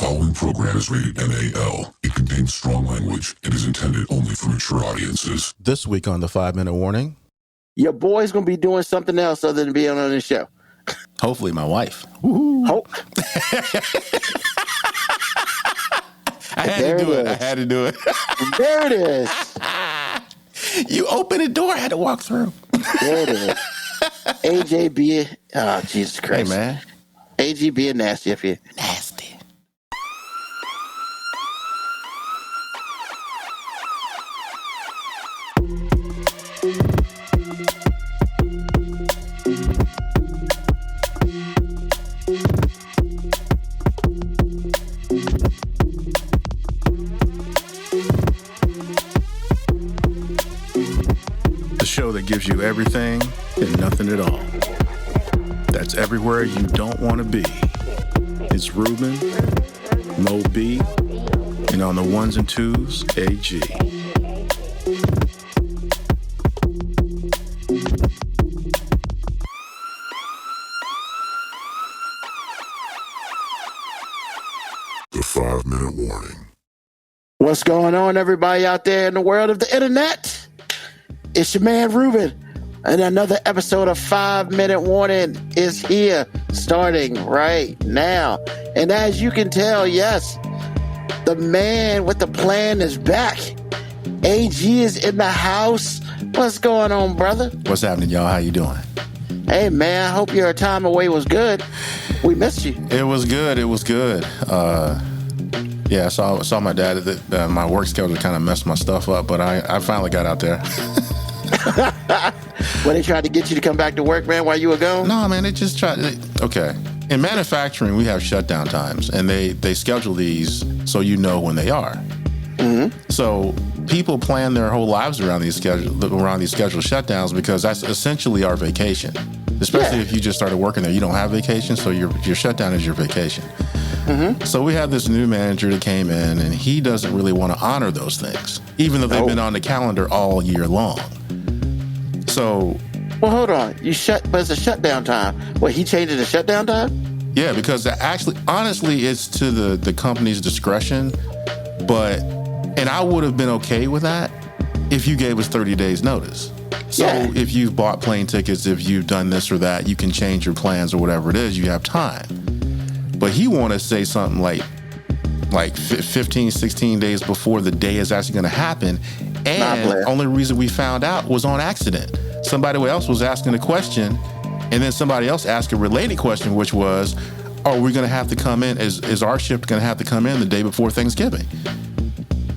following program is rated MAL. It contains strong language and is intended only for mature audiences. This week on the 5-Minute Warning. Your boy's going to be doing something else other than being on the show. Hopefully my wife. Hope. I had to do it. There it is. You opened the door, I had to walk through. There it is. AJ being, oh, Jesus Christ. Hey, man. AG being nasty up here. Nasty. The show that gives you everything and nothing at all. That's everywhere you don't want to be. It's Ruben, Mo B, and on the ones and twos, AG. The 5-Minute Warning. What's going on, everybody out there in the world of the internet? It's your man, Ruben. And another episode of 5-Minute Warning is here, starting right now. And as you can tell, yes, the man with the plan is back. AG is in the house. What's going on, brother? What's happening, y'all? How you doing? Hey, man, I hope your time away was good. We missed you. It was good. Yeah, I saw my dad. My work schedule kind of messed my stuff up, but I finally got out there. Well, they tried to get you to come back to work, man, while you were gone? No, man, they just tried. Okay. In manufacturing, we have shutdown times, and they schedule these so you know when they are. Mm-hmm. So people plan their whole lives around these scheduled shutdowns because that's essentially our vacation. Especially if you just started working there, you don't have vacation, so your shutdown is your vacation. Mm-hmm. So we have this new manager that came in, and he doesn't really want to honor those things, even though they've been on the calendar all year long. So, well, hold on. But it's a shutdown time. What, he changed the shutdown time? Yeah, because honestly, it's to the company's discretion. And I would have been okay with that if you gave us 30 days notice. So if you've bought plane tickets, if you've done this or that, you can change your plans or whatever it is, you have time. But he wanted to say something like 15, 16 days before the day is actually going to happen. And the only reason we found out was on accident. Somebody else was asking a question, and then somebody else asked a related question, which was, are we going to have to come in? Is our ship going to have to come in the day before Thanksgiving?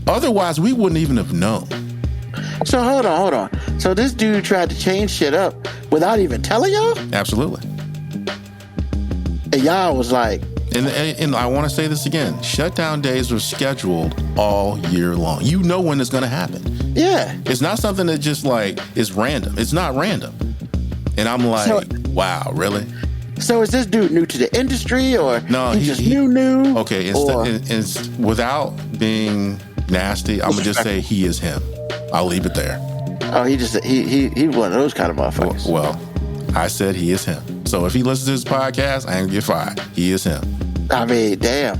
Otherwise, we wouldn't even have known. So hold on. So this dude tried to change shit up without even telling y'all? Absolutely. And y'all was like... And I want to say this again. Shutdown days are scheduled all year long. You know when it's going to happen. Yeah. It's not something that just is random. It's not random. And I'm like, wow, really? So is this dude new to the industry or no, he just new? Okay, it's without being nasty, I'm going to just say he is him. I'll leave it there. Oh, he's one of those kind of motherfuckers. Well, I said he is him. So if he listens to this podcast, I ain't going to get fired. He is him. I mean, damn.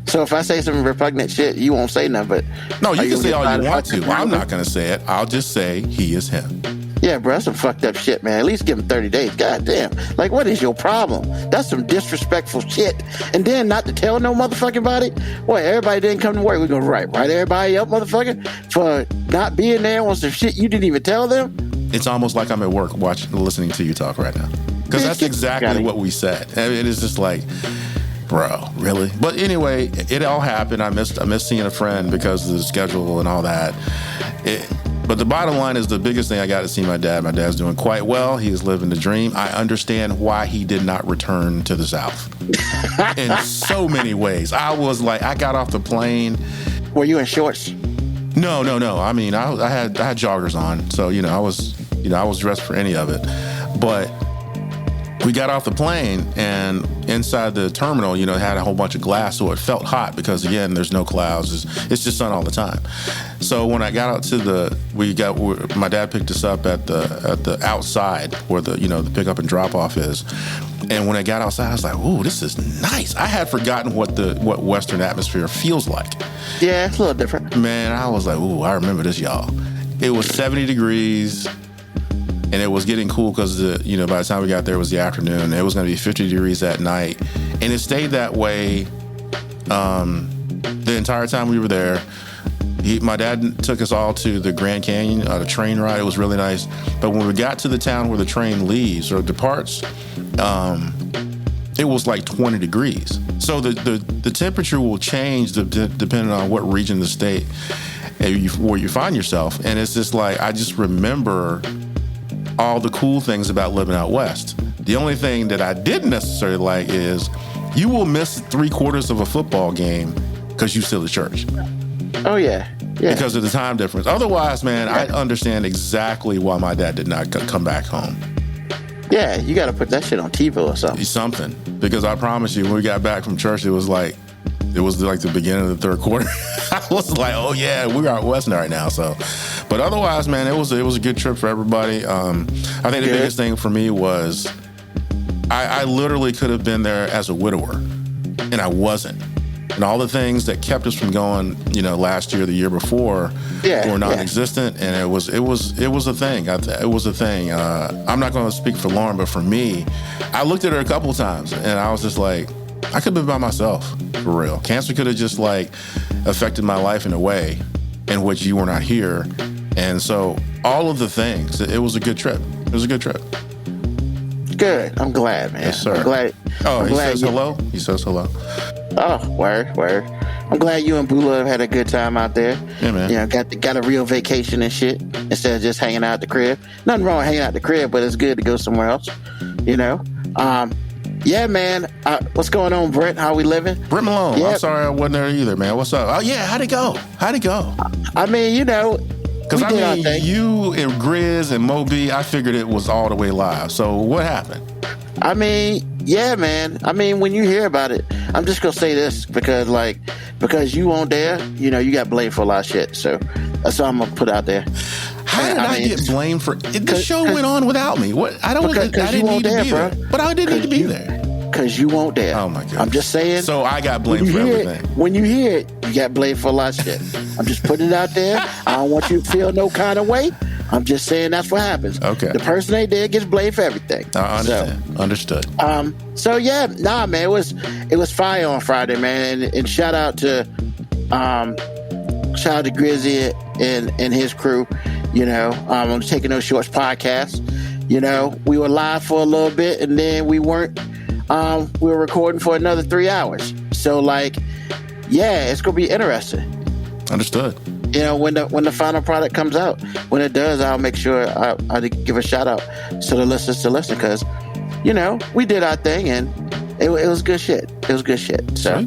So if I say some repugnant shit, you won't say nothing, but... No, you can say all you want to. I'm not going to say it. I'll just say he is him. Yeah, bro, that's some fucked up shit, man. At least give him 30 days. God damn. Like, what is your problem? That's some disrespectful shit. And then not to tell no motherfucking body? What, everybody didn't come to work. We're going to write everybody up, motherfucker, for not being there on some shit you didn't even tell them? It's almost like I'm at work listening to you talk right now. Because that's exactly what we said. It is just like... Bro, really? But anyway, it all happened. I missed seeing a friend because of the schedule and all that. But the bottom line is the biggest thing I got to see my dad. My dad's doing quite well. He is living the dream. I understand why he did not return to the South in so many ways. I was like, I got off the plane. Were you in shorts? No. I mean, I had joggers on, so I was dressed for any of it. But we got off the plane, and inside the terminal, it had a whole bunch of glass, so it felt hot because, again, there's no clouds. It's just sun all the time. So when I got out to my dad picked us up at the outside where the pickup and drop off is, And when I got outside, I was like, ooh, this is nice. I had forgotten what Western atmosphere feels like. Yeah, it's a little different. Man, I was like, ooh, I remember this, y'all. It was 70 degrees, and it was getting cool because, by the time we got there, it was the afternoon. It was going to be 50 degrees at night. And it stayed that way the entire time we were there. My dad took us all to the Grand Canyon, the train ride. It was really nice. But when we got to the town where the train leaves or departs, it was like 20 degrees. So the temperature will change depending on what region of the state where you find yourself. And it's just like, I just remember all the cool things about living out west. The only thing that I didn't necessarily like is you will miss 3/4 of a football game because you still at church. Oh, yeah. Because of the time difference. Otherwise, man, I understand exactly why my dad did not come back home. Yeah, you got to put that shit on TiVo or something. Something. Because I promise you, when we got back from church, it was like the beginning of the third quarter. I was like, oh, yeah, we're out west right now. So, but otherwise, man, it was a good trip for everybody. I think the biggest thing for me was I literally could have been there as a widower, and I wasn't. And all the things that kept us from going, last year, the year before, were non-existent, and it was a thing. It was a thing. I'm not going to speak for Lauren, but for me, I looked at her a couple of times, and I was just like, I could have been by myself, for real. Cancer could have just affected my life in a way in which you were not here, and so all of the things. It was a good trip. It was a good trip. Good. I'm glad, man. Yes, sir. I'm glad. Oh, he says hello? He says hello. Oh, word. I'm glad you and Bula have had a good time out there. Yeah, man. Got a real vacation and shit instead of just hanging out at the crib. Nothing wrong with hanging out at the crib, but it's good to go somewhere else. Yeah, man. What's going on, Brent? How we living? Brent Malone. Yeah. I'm sorry I wasn't there either, man. What's up? Oh, yeah. How'd it go? I mean, because you and Grizz and Moby, I figured it was all the way live. So what happened? I mean, yeah, man. I mean, when you hear about it, I'm just gonna say this because you weren't there, you got blamed for a lot of shit. So that's all I'm gonna put out there. How did I get blamed for it? The show went on without me. What? I didn't need to be there. But I didn't need to be there. Because you weren't there. Oh my God. I'm just saying. So I got blamed for everything. When you hear it, you got blamed for a lot of shit. I'm just putting it out there. I don't want you to feel no kind of way. I'm just saying that's what happens. Okay. The person ain't there gets blamed for everything. I understand. So, understood. So yeah, man, it was fire on Friday, man, and shout out to Grizzy and his crew. On Taking No Shorts podcast. We were live for a little bit, and then we weren't. We were recording for another 3 hours. So it's gonna be interesting. Understood. When the final product comes out, when it does, I'll make sure I give a shout out to the listeners to listen because, we did our thing and it was good shit. It was good shit. So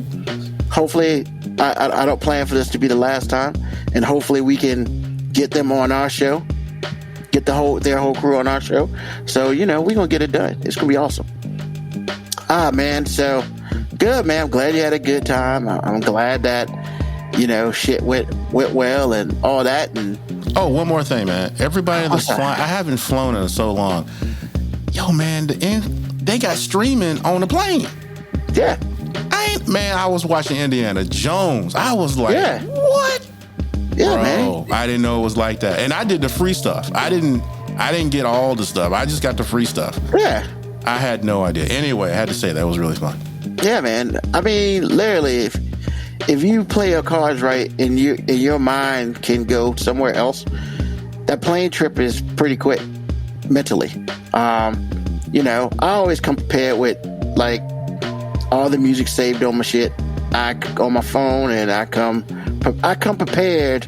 hopefully, I don't plan for this to be the last time, and hopefully we can get them on our show, get their whole crew on our show. So we're gonna get it done. It's gonna be awesome. Man. So good, man. I'm glad you had a good time. I'm glad that. Shit went well and all that. And one more thing, man. Everybody that's flying, I haven't flown in so long. Yo, man, they got streaming on the plane. Yeah. I was watching Indiana Jones. I was like, what? Yeah, bro, man. I didn't know it was like that. And I did the free stuff. I didn't get all the stuff. I just got the free stuff. Yeah. I had no idea. Anyway, I had to say that was really fun. Yeah, man. I mean, literally, if you play your cards right and your mind can go somewhere else, that plane trip is pretty quick mentally. I always come prepared with all the music saved on my shit. On my phone, and I come prepared,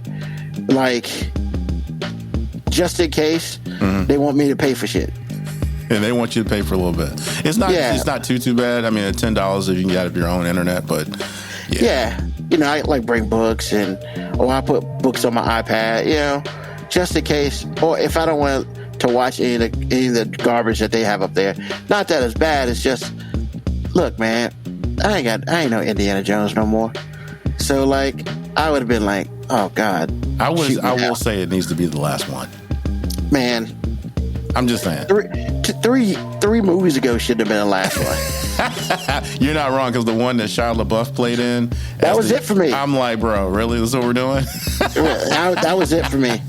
just in case they want me to pay for shit. And they want you to pay for a little bit. It's not too bad. I mean, at $10 if you can get out of your own internet, but yeah. I bring books or I put books on my iPad, just in case, or if I don't want to watch any of the garbage that they have up there. Not that it's bad. It's just, look, man, I ain't no Indiana Jones no more. So I would have been like, oh God. I will say it needs to be the last one. Man. I'm just saying. three movies ago should have been the last one. You're not wrong, because the one that Shia LaBeouf played in, that was it for me. I'm like, bro, really? That's what we're doing? that was it for me.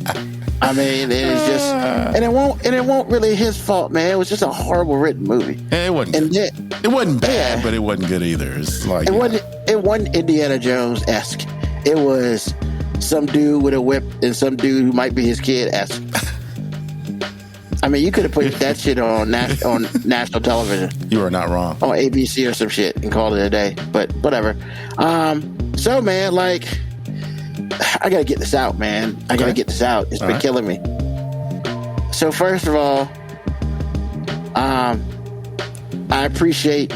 I mean, it is just, and it won't really his fault, man. It was just a horrible written movie. It wasn't. And it wasn't bad, but it wasn't good either. It's like it wasn't Indiana Jones-esque. It was some dude with a whip and some dude who might be his kid-esque. I mean, you could have put that shit on national television. You are not wrong. On ABC or some shit and called it a day. But whatever. So, man, like, I got to get this out, man. I got to get this out. It's been killing me. So, first of all, I appreciate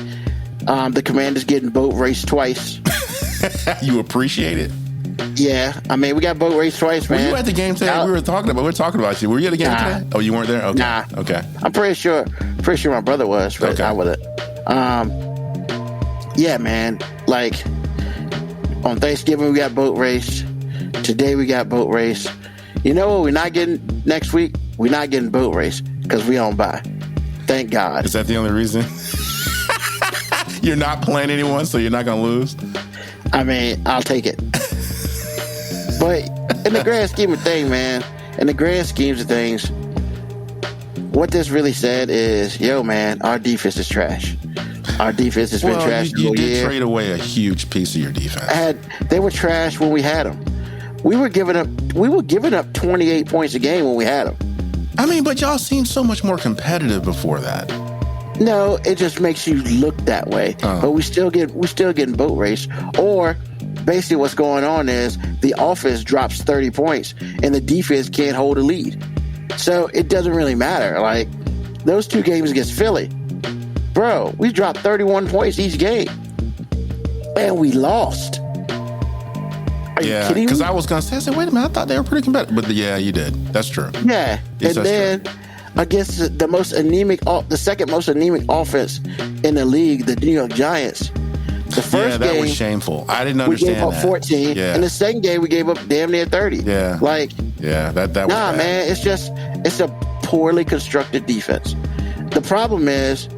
the Commanders getting boat raced twice. You appreciate it? Yeah. I mean, we got boat raced twice, man. Were you at the game today? We were talking about you. Were you at the game today? Oh, you weren't there? Okay. Nah. Okay. I'm pretty sure my brother was, but I wasn't. Yeah, man. Like, on Thanksgiving, we got boat race. Today, we got boat race. You know what we're not getting next week? We're not getting boat race because we don't buy. Thank God. Is that the only reason? You're not playing anyone, so you're not going to lose? I mean, I'll take it. But in the grand scheme of things, man, in the grand schemes of things, what this really said is, yo, man, our defense is trash. Our defense has been trash you all year. You did trade away a huge piece of your defense. They were trash when we had them. We were giving up 28 points a game when we had them. I mean, but y'all seemed so much more competitive before that. No, it just makes you look that way. But we still getting boat race. Or basically what's going on is the offense drops 30 points and the defense can't hold a lead. So it doesn't really matter. Like, those two games against Philly, bro, we dropped 31 points each game. And we lost. Are you kidding me? Because I was going to say, wait a minute, I thought they were pretty competitive. But yeah, you did. That's true. Yeah. And then against the second most anemic offense in the league, the New York Giants, the first that game was shameful. I didn't understand that. We gave up 14. Yeah. And the second game, we gave up damn near 30. Yeah. Like, that was bad. Man, it's a poorly constructed defense. The problem is,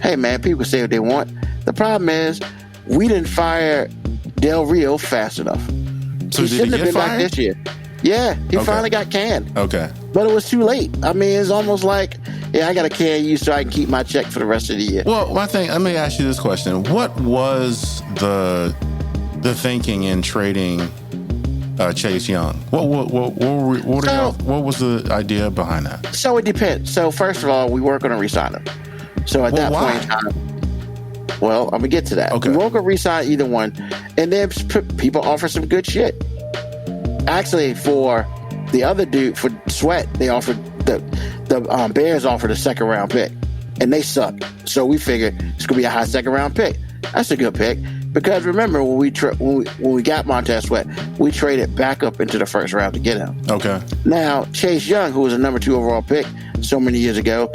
hey, man, people say what they want. The problem is, we didn't fire Del Rio fast enough. So he shouldn't have been back this year. Yeah, he finally got canned. Okay. But it was too late. I mean, it's almost like, I got to can you so I can keep my check for the rest of the year. Well, let me ask you this question. What was the thinking in trading Chase Young? What was the idea behind that? So it depends. So first of all, we weren't going to re-sign him. So at that point in time, well, I'm going to get to that. Okay. We weren't going to re-sign either one. And then people offer some good shit. Actually, for the other dude, for Sweat, they offered the Bears offered a second round pick, and they suck. So we figured it's gonna be a high second round pick. That's a good pick because remember when we got Montez Sweat, we traded back up into the first round to get him. Okay. Now Chase Young, who was a number 2 overall pick so many years ago,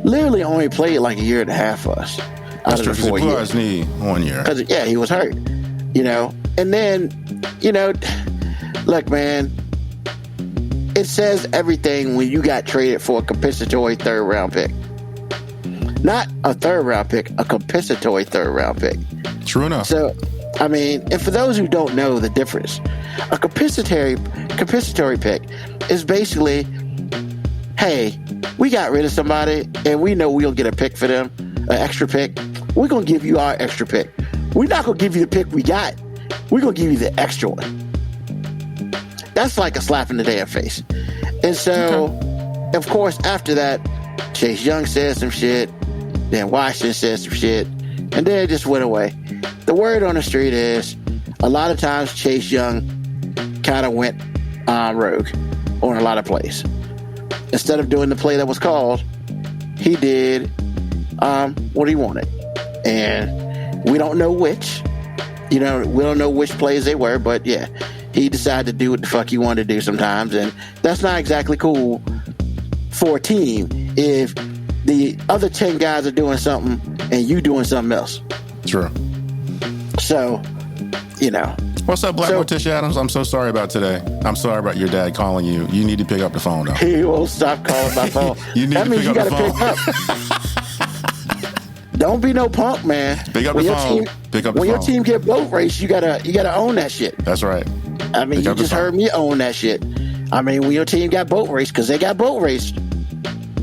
literally only played like a year and a half for us. That's true. He blew out his knee 1 year. Because he was hurt. And then look, man, it says everything when you got traded for a compensatory third round pick. Not a third round pick, a compensatory third round pick. True enough. So, I mean, and for those who don't know the difference, a compensatory pick is basically, hey, we got rid of somebody and we know we'll get a pick for them, an extra pick. We're going to give you our extra pick. We're not going to give you the pick we got. We're going to give you the extra one. That's like a slap in the damn face. And so, of course, after that, Chase Young said some shit. Then Washington said some shit. And then it just went away. The word on the street is a lot of times Chase Young kind of went rogue on a lot of plays. Instead of doing the play that was called, he did what he wanted. And we don't know which. We don't know which plays they were, but yeah. He decided to do what the fuck he wanted to do sometimes, and that's not exactly cool for a team if the other 10 guys are doing something and you doing something else. True. So, you know. What's up, Black Morticia Adams? I'm so sorry about today. I'm sorry about your dad calling you. You need to pick up the phone, though. He won't stop calling my phone. You need that to means pick you up got to the pick up. Don't be no punk, man. Pick up the phone. Pick up the phone. When your team get boat race, you gotta own that shit. That's right. I mean, you just heard me own that shit. I mean, when your team got boat race, because they got boat raced.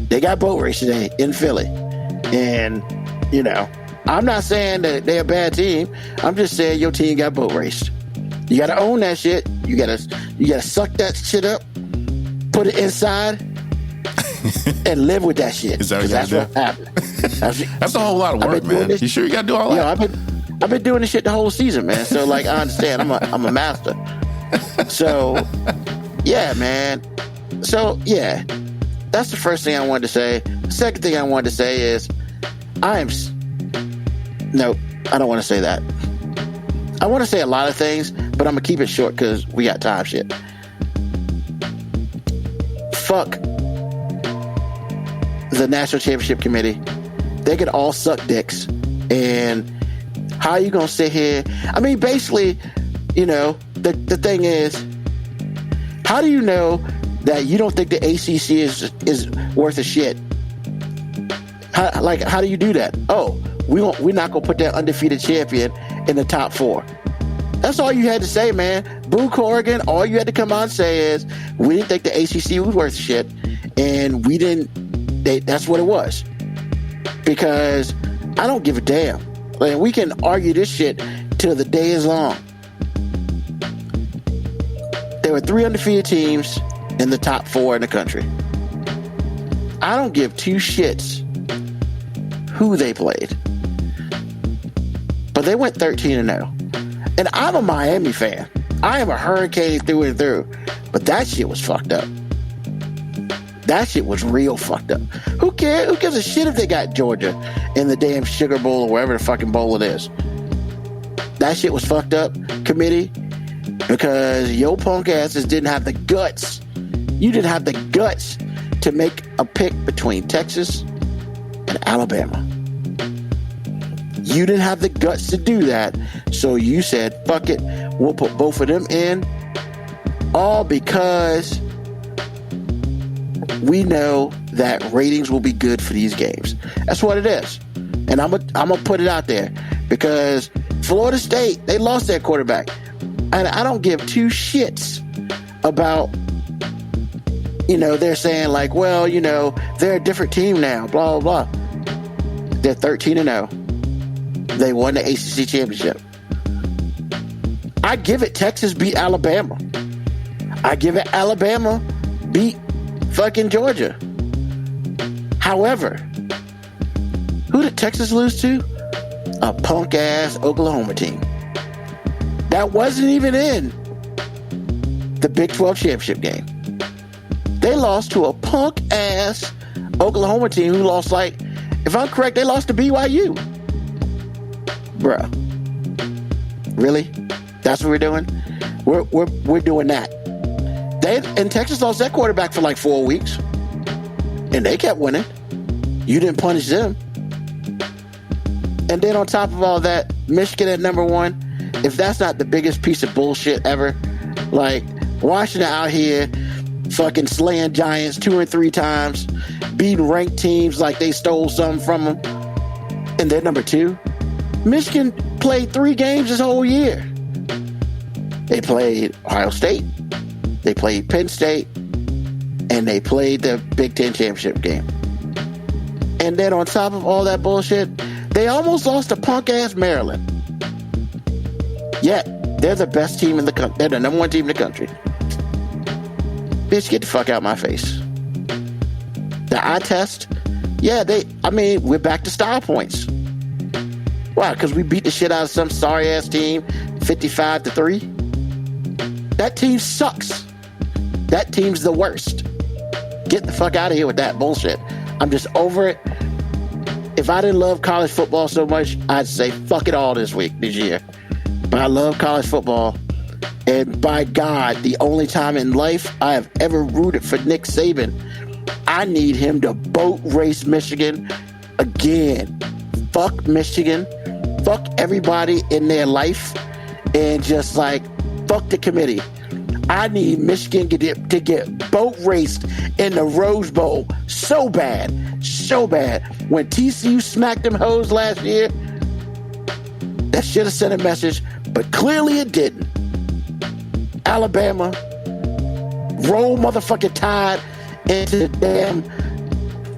They got boat race today in Philly. And, you know, I'm not saying that they're a bad team. I'm just saying your team got boat raced. You got to own that shit. You got to suck that shit up, put it inside, and live with that shit. Is that what that's what happened. That's a whole lot of work, man. You sure you got to do all that? I've been doing this shit the whole season, man. So, like, I understand. I'm a master. So, yeah, man. So, yeah. That's the first thing I wanted to say. The second thing I wanted to say is no, I don't want to say that. I want to say a lot of things, but I'm going to keep it short because we got time shit. Fuck the National Championship Committee. They could all suck dicks. And how are you going to sit here? I mean, basically, you know, the thing is, how do you know that you don't think the ACC is worth a shit? How do you do that? Oh, we're not going to put that undefeated champion in the top 4. That's all you had to say, man. Boo Corrigan, all you had to come out and say is, we didn't think the ACC was worth shit, and we didn't, that's what it was. Because I don't give a damn. Like, we can argue this shit till the day is long. There were 3 undefeated teams in the top 4 in the country. I don't give 2 shits who they played. But they went 13-0. And I'm a Miami fan. I am a Hurricane through and through. But that shit was fucked up. That shit was real fucked up. Who cares? Who gives a shit if they got Georgia in the damn Sugar Bowl or wherever the fucking bowl it is? That shit was fucked up, committee, because your punk asses didn't have the guts. You didn't have the guts to make a pick between Texas and Alabama. You didn't have the guts to do that, so you said, fuck it, we'll put both of them in, all because we know that ratings will be good for these games. That's what it is. And I'm gonna put it out there, because Florida State, they lost their quarterback. And I don't give 2 shits about, you know, they're saying like, well, you know, they're a different team now, blah, blah, blah. They're 13-0. They won the ACC championship. I give it Texas beat Alabama. I give it Alabama beat fucking Georgia. However, who did Texas lose to? A punk-ass Oklahoma team. That wasn't even in the Big 12 championship game. They lost to a punk-ass Oklahoma team who lost, like, if I'm correct, they lost to BYU. Bruh. Really? That's what we're doing? We're doing that. And Texas lost that quarterback for like 4 weeks. And they kept winning. You didn't punish them. And then on top of all that, Michigan at number 1. If that's not the biggest piece of bullshit ever, like Washington out here fucking slaying giants 2 and 3 times, beating ranked teams like they stole something from them, and they're number 2. Michigan played 3 games this whole year. They played Ohio State, they played Penn State, and they played the Big Ten championship game. And then on top of all that bullshit, they almost lost to punk-ass Maryland. Yet, they're the best team in the country. They're the number 1 team in the country. Bitch, get the fuck out my face. The eye test, yeah, we're back to style points. Why? Because we beat the shit out of some sorry-ass team, 55-3? That team sucks. That team's the worst. Get the fuck out of here with that bullshit. I'm just over it. If I didn't love college football so much, I'd say fuck it all this year. But I love college football. And by God, the only time in life I have ever rooted for Nick Saban, I need him to boat race Michigan again. Fuck Michigan. Fuck everybody in their life and just like, fuck the committee. I need Michigan to get boat raced in the Rose Bowl so bad. When TCU smacked them hoes last year, that should have sent a message, but clearly it didn't. Alabama, roll motherfucking Tide into the damn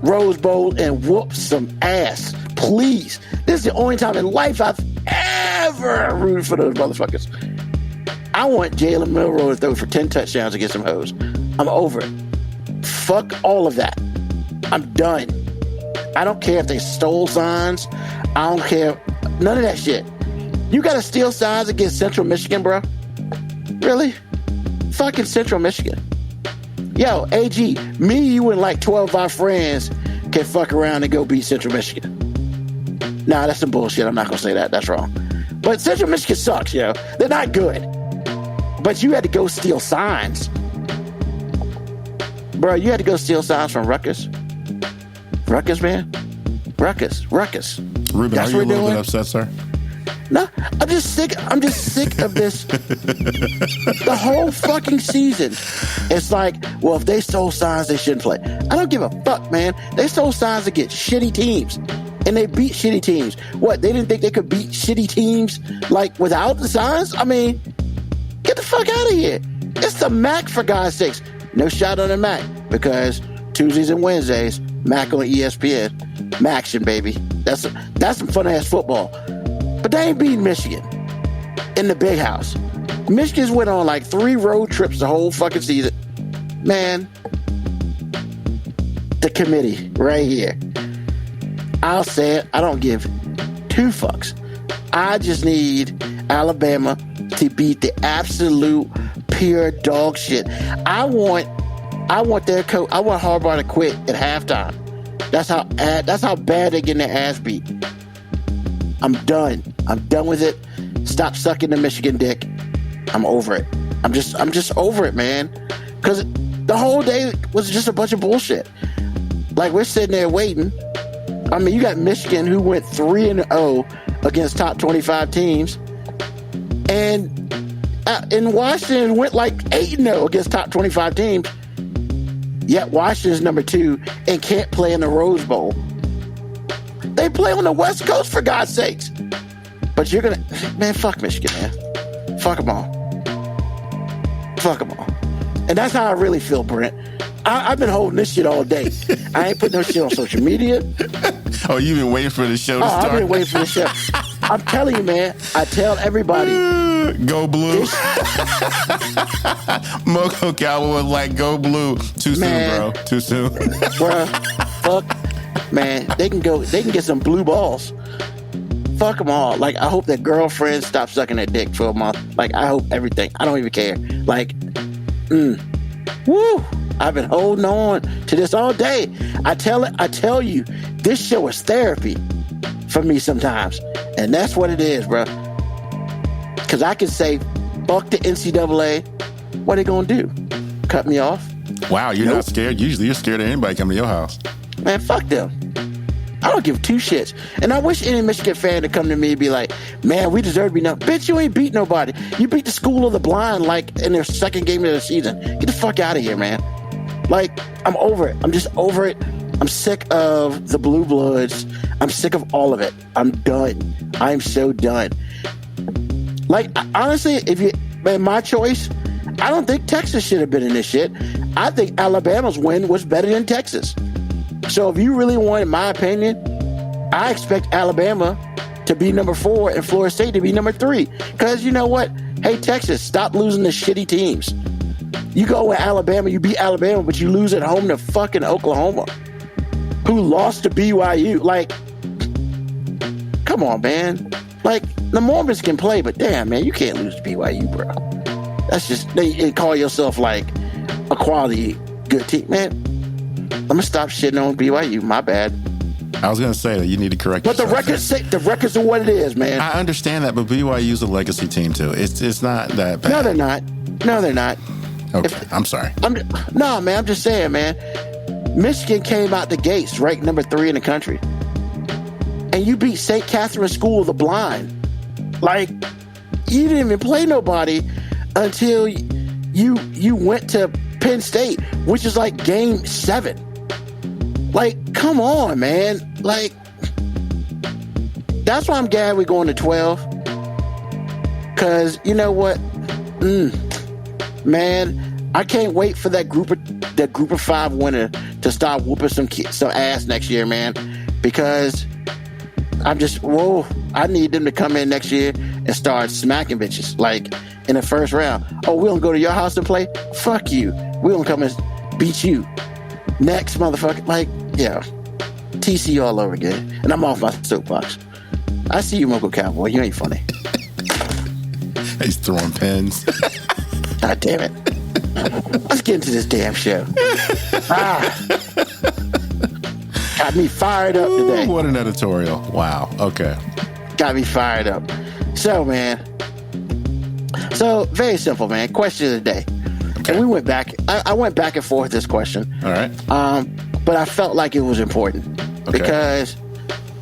Rose Bowl and whoop some ass. Please. This is the only time in life I've ever rooted for those motherfuckers. I want Jalen Milroe to throw for 10 touchdowns against some hoes. I'm over it. Fuck all of that. I'm done. I don't care if they stole signs. I don't care. None of that shit. You got to steal signs against Central Michigan, bro? Really? Fucking Central Michigan. Yo, AG, me, you, and like 12 of our friends can fuck around and go beat Central Michigan. Nah, that's some bullshit. I'm not going to say that. That's wrong. But Central Michigan sucks, yo. They're not good. But you had to go steal signs. Bro, you had to go steal signs from Rutgers. Rutgers, man. Rutgers. Ruben, That's are you a what we're little doing? bit upset, sir? No, I'm just sick of this. The whole fucking season. It's like, well, if they stole signs, they shouldn't play. I don't give a fuck, man. They stole signs against shitty teams. And they beat shitty teams. What, they didn't think they could beat shitty teams, like, without the signs? I mean, get the fuck out of here. It's the MAC, for God's sakes. No shot on the MAC, because Tuesdays and Wednesdays, MAC on ESPN. Maction, baby. That's some fun-ass football. But they ain't beating Michigan in the big house. Michigan's went on like 3 road trips the whole fucking season. Man, the committee right here. I'll say it. I don't give 2 fucks. I just need Alabama to beat the absolute pure dog shit. I want their coach. I want Harbaugh to quit at halftime. That's how bad they're getting their ass beat. I'm done. I'm done with it. Stop sucking the Michigan dick. I'm over it. I'm just over it, man. Because the whole day was just a bunch of bullshit. Like, we're sitting there waiting. I mean, you got Michigan, who went 3-0 against top 25 teams, and Washington went like 8-0 against top 25 teams. Yet Washington's number 2 and can't play in the Rose Bowl. They play on the West Coast, for God's sakes. But you're gonna, man, fuck Michigan, man. Fuck them all. Fuck them all. And that's how I really feel, Brent. I've been holding this shit all day. I ain't putting no shit on social media. Oh, you've been waiting for the show to start? I've been waiting for the show. I'm telling you, man. I tell everybody. Go blue. Moco Cowboy was like, go blue. Too soon, bro. Too soon. Bro, fuck. Man, they can get some blue balls. Fuck them all. Like, I hope their girlfriend stops sucking their dick for a month. Like, I hope everything. I don't even care. Like, woo. I've been holding on to this all day. I tell you, this show is therapy for me sometimes. And that's what it is, bro. Because I can say, fuck the NCAA. What are they going to do? Cut me off? Wow, you're not scared? Usually you're scared of anybody coming to your house. Man, fuck them. I don't give 2 shits. And I wish any Michigan fan to come to me and be like, man, we deserve to be number. Bitch, you ain't beat nobody. You beat the School of the Blind like in their second game of the season. Get the fuck out of here, man. Like, I'm over it. I'm just over it. I'm sick of the Blue Bloods. I'm sick of all of it. I'm done. I'm so done. Like, honestly, if you, man, my choice, I don't think Texas should have been in this shit. I think Alabama's win was better than Texas. So if you really want, in my opinion, I expect Alabama to be number 4 and Florida State to be number 3. Because you know what? Hey, Texas, stop losing to shitty teams. You go with Alabama, you beat Alabama, but you lose at home to fucking Oklahoma, who lost to BYU. Like, come on, man. Like, the Mormons can play, but damn, man, you can't lose to BYU, bro. That's just, they call yourself like a quality good team. Man, I'm going to stop shitting on BYU. My bad. I was going to say that you need to correct yourself. But the records are what it is, man. I understand that, but BYU's a legacy team, too. It's not that bad. No, they're not. No, they're not. Okay, I'm sorry. No, man, I'm just saying, man. Michigan came out the gates ranked number 3 in the country. And you beat St. Catherine's School of the Blind. Like, you didn't even play nobody until you went to Penn State, which is like game 7. Like, come on, man. Like, that's why I'm glad we're going to 12. Because you know what, man, I can't wait for that group of 5 winner to start whooping some ass next year, man. Because I need them to come in next year and start smacking bitches like in the first round. Oh, we don't go to your house and play? Fuck you. We don't come and beat you. Next, motherfucker. Like, yeah, TC all over again. And I'm off my soapbox. I see you, Uncle Cowboy. You ain't funny. He's throwing pins. God damn it. Let's get into this damn show. Got me fired up today. Ooh, what an editorial. Wow. Okay. Got me fired up. So, man. So, very simple, man. Question of the day. Okay. And we went back. I went back and forth this question. All right. But I felt like it was important. Okay. Because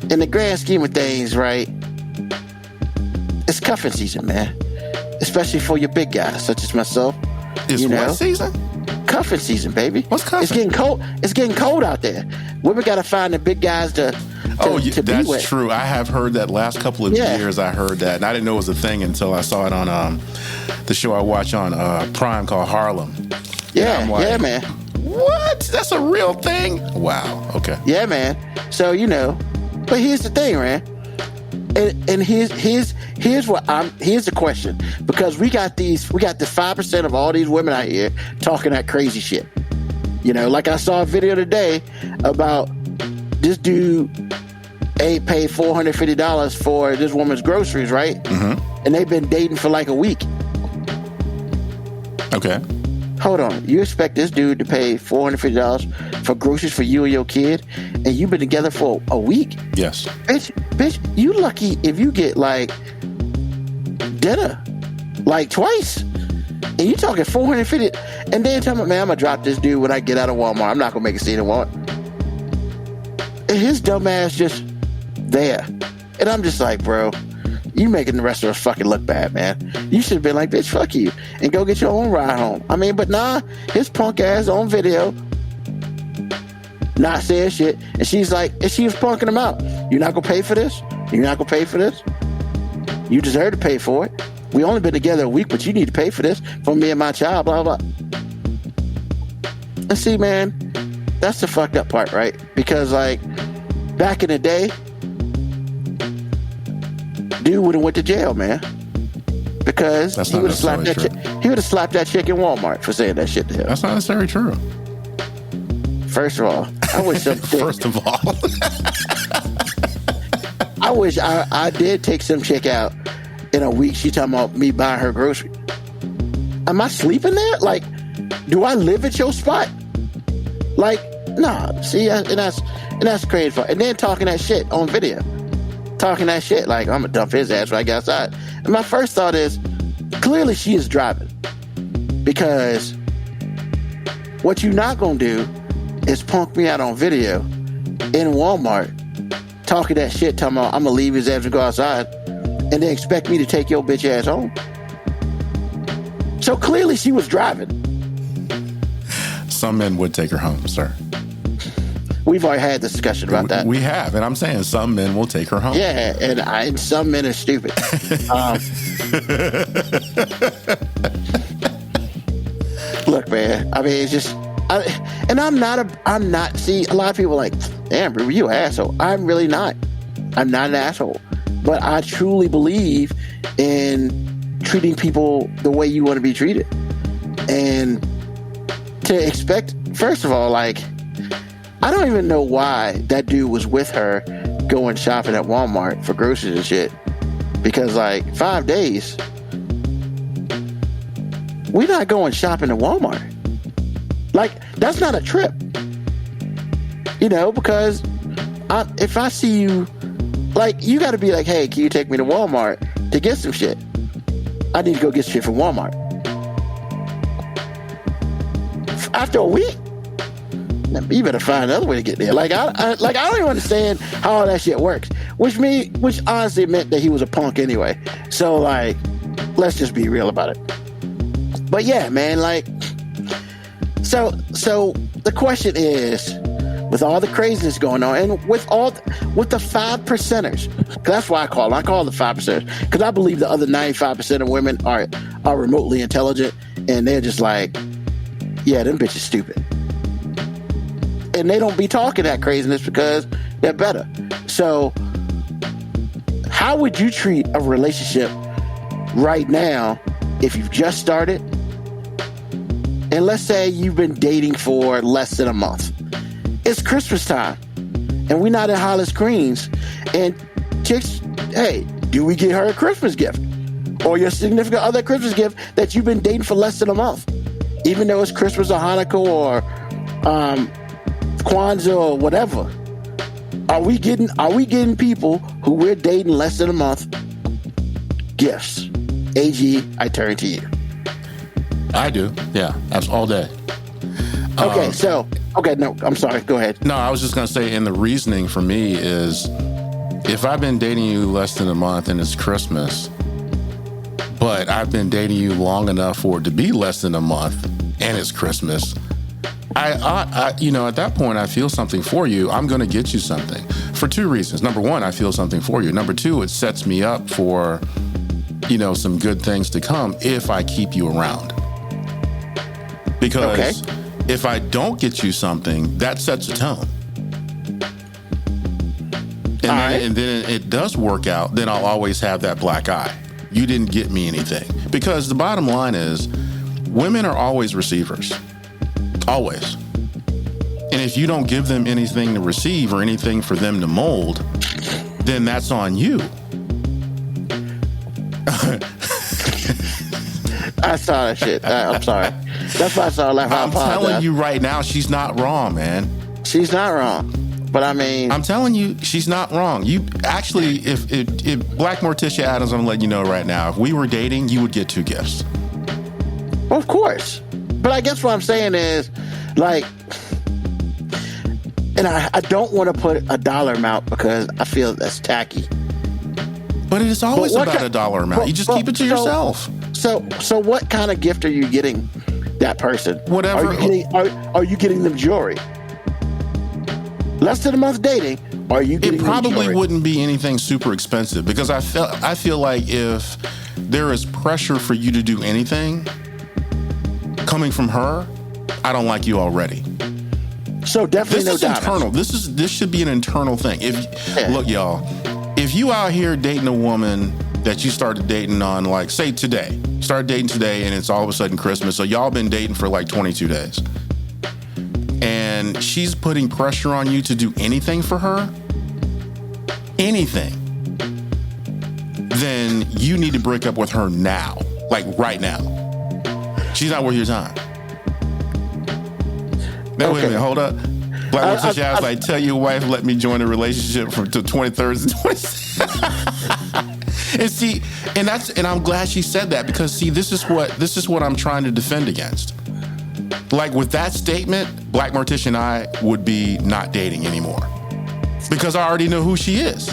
in the grand scheme of things, right, it's cuffing season, man. Especially for your big guys, such as myself. It's what season? Cuffing season, baby. What's cuffing? It's getting cold. It's getting cold out there. Women got to find the big guys to that's be with. True. I have heard that last couple of years. I heard that, and I didn't know it was a thing until I saw it on the show I watch on Prime called Harlem. Yeah, like, yeah, man. What? That's a real thing? Wow. Okay. Yeah, man. So but here's the thing, man. And here's the question, because we got the 5% of all these women out here talking that crazy shit. Like I saw a video today about this dude paid $450 for this woman's groceries, right? Mm-hmm. And they've been dating for like a week. Okay. Hold on. You expect this dude to pay $450 for groceries for you and your kid, and you've been together for a week? Yes. Bitch, you lucky if you get like dinner like twice. And you talking $450, and then tell me, man, I'm gonna drop this dude when I get out of Walmart. I'm not gonna make a scene in Walmart. And his dumb ass just there. And I'm just like, bro, you making the rest of us fucking look bad, man. You should have been like, bitch, fuck you, and go get your own ride home. I mean, but nah, his punk ass on video, not saying shit. And she's like, and she was punking him out. You're not gonna pay for this? You're not gonna pay for this? You deserve to pay for it. We only been together a week, but you need to pay for this for me and my child, blah, blah. And see, man, that's the fucked up part, right? Because, like, back in the day, dude would have went to jail, man. Because he would have slapped that chick. He would have slapped that chick in Walmart for saying that shit to him. That's not necessarily true. First of all, I wish some First of all. I wish I did take some chick out in a week. She talking about me buying her groceries. Am I sleeping there? Like, do I live at your spot? Like, nah. See, and that's crazy. And then talking that shit on video. Talking that shit like, I'm gonna dump his ass when I get outside. And my first thought is, clearly she is driving. Because what you're not gonna do is punk me out on video in Walmart talking that shit, talking about I'm gonna leave his ass and go outside, and then expect me to take your bitch ass home. So clearly she was driving. Some men would take her home, sir. We've already had this discussion about that. We have, and I'm saying some men will take her home. Yeah, and some men are stupid. Look, man, I mean, it's just, see, a lot of people are like, damn, bro, you an asshole. I'm really not. I'm not an asshole. But I truly believe in treating people the way you want to be treated. And to expect, first of all, like, I don't even know why that dude was with her going shopping at Walmart for groceries and shit. Because, like, 5 days, we're not going shopping at Walmart. Like, that's not a trip. Because if I see you, like, you got to be like, hey, can you take me to Walmart to get some shit? I need to go get shit from Walmart. After a week? You better find another way to get there. Like, I don't even understand how all that shit works. Which honestly meant that he was a punk anyway. So, like, Let's just be real about it. But yeah, man, like, so the question is, with all the craziness going on, and with the 5%ers, 'cause that's why I call the 5%ers, because I believe the other 95% of women are remotely intelligent, and they're just like, yeah, them bitches stupid, and they don't be talking that craziness because they're better. So how would you treat a relationship right now if you've just started, and let's say you've been dating for less than a month? It's Christmas time, and we're not in Hollis Greens, and chicks, hey, do we get her a Christmas gift? Or your significant other Christmas gift that you've been dating for less than a month? Even though it's Christmas or Hanukkah or Kwanzaa or whatever. Are we getting people who we're dating less than a month gifts? AG, I turn to you. I do. Yeah, that's all day. Okay, no, I'm sorry. Go ahead. No, I was just going to say, and the reasoning for me is, if I've been dating you less than a month and it's Christmas, but I've been dating you long enough for it to be less than a month and it's Christmas, I at that point, I feel something for you. I'm going to get you something for two reasons. Number one, I feel something for you. Number two, it sets me up for, some good things to come if I keep you around. Because if I don't get you something, that sets a tone. And then it does work out, then I'll always have that black eye. You didn't get me anything. Because the bottom line is, women are always receivers. Always. And if you don't give them anything to receive or anything for them to mold, then that's on you. I saw that shit. I'm sorry. That's why I saw that. I'm telling you right now, she's not wrong, man. She's not wrong. But I mean, I'm telling you, she's not wrong. You actually, if Black Morticia Adams, I'm letting you know right now, if we were dating, you would get 2 gifts. Well, of course. But I guess what I'm saying is, like, and I don't want to put a dollar amount because I feel that's tacky. But it is always about a dollar amount. You just keep it to yourself. So what kind of gift are you getting that person? Whatever. Are you getting them jewelry? Less than a month dating, are you getting it probably them jewelry? Wouldn't be anything super expensive, because I feel like if there is pressure for you to do anything coming from her, I don't like you already. So definitely this is diamonds. Internal. This should be an internal thing. Look, y'all, if you out here dating a woman that you started dating on, like, say today, start dating today, and it's all of a sudden Christmas, so y'all been dating for like 22 days, and she's putting pressure on you to do anything for her, then you need to break up with her now, like right now. She's not worth your time. Now, wait a minute, hold up. Black Morticia, I was like, tell your wife, let me join the relationship from the 23rd and 26th. And see, and I'm glad she said that, because see, this is what I'm trying to defend against. Like, with that statement, Black Morticia and I would be not dating anymore, because I already know who she is.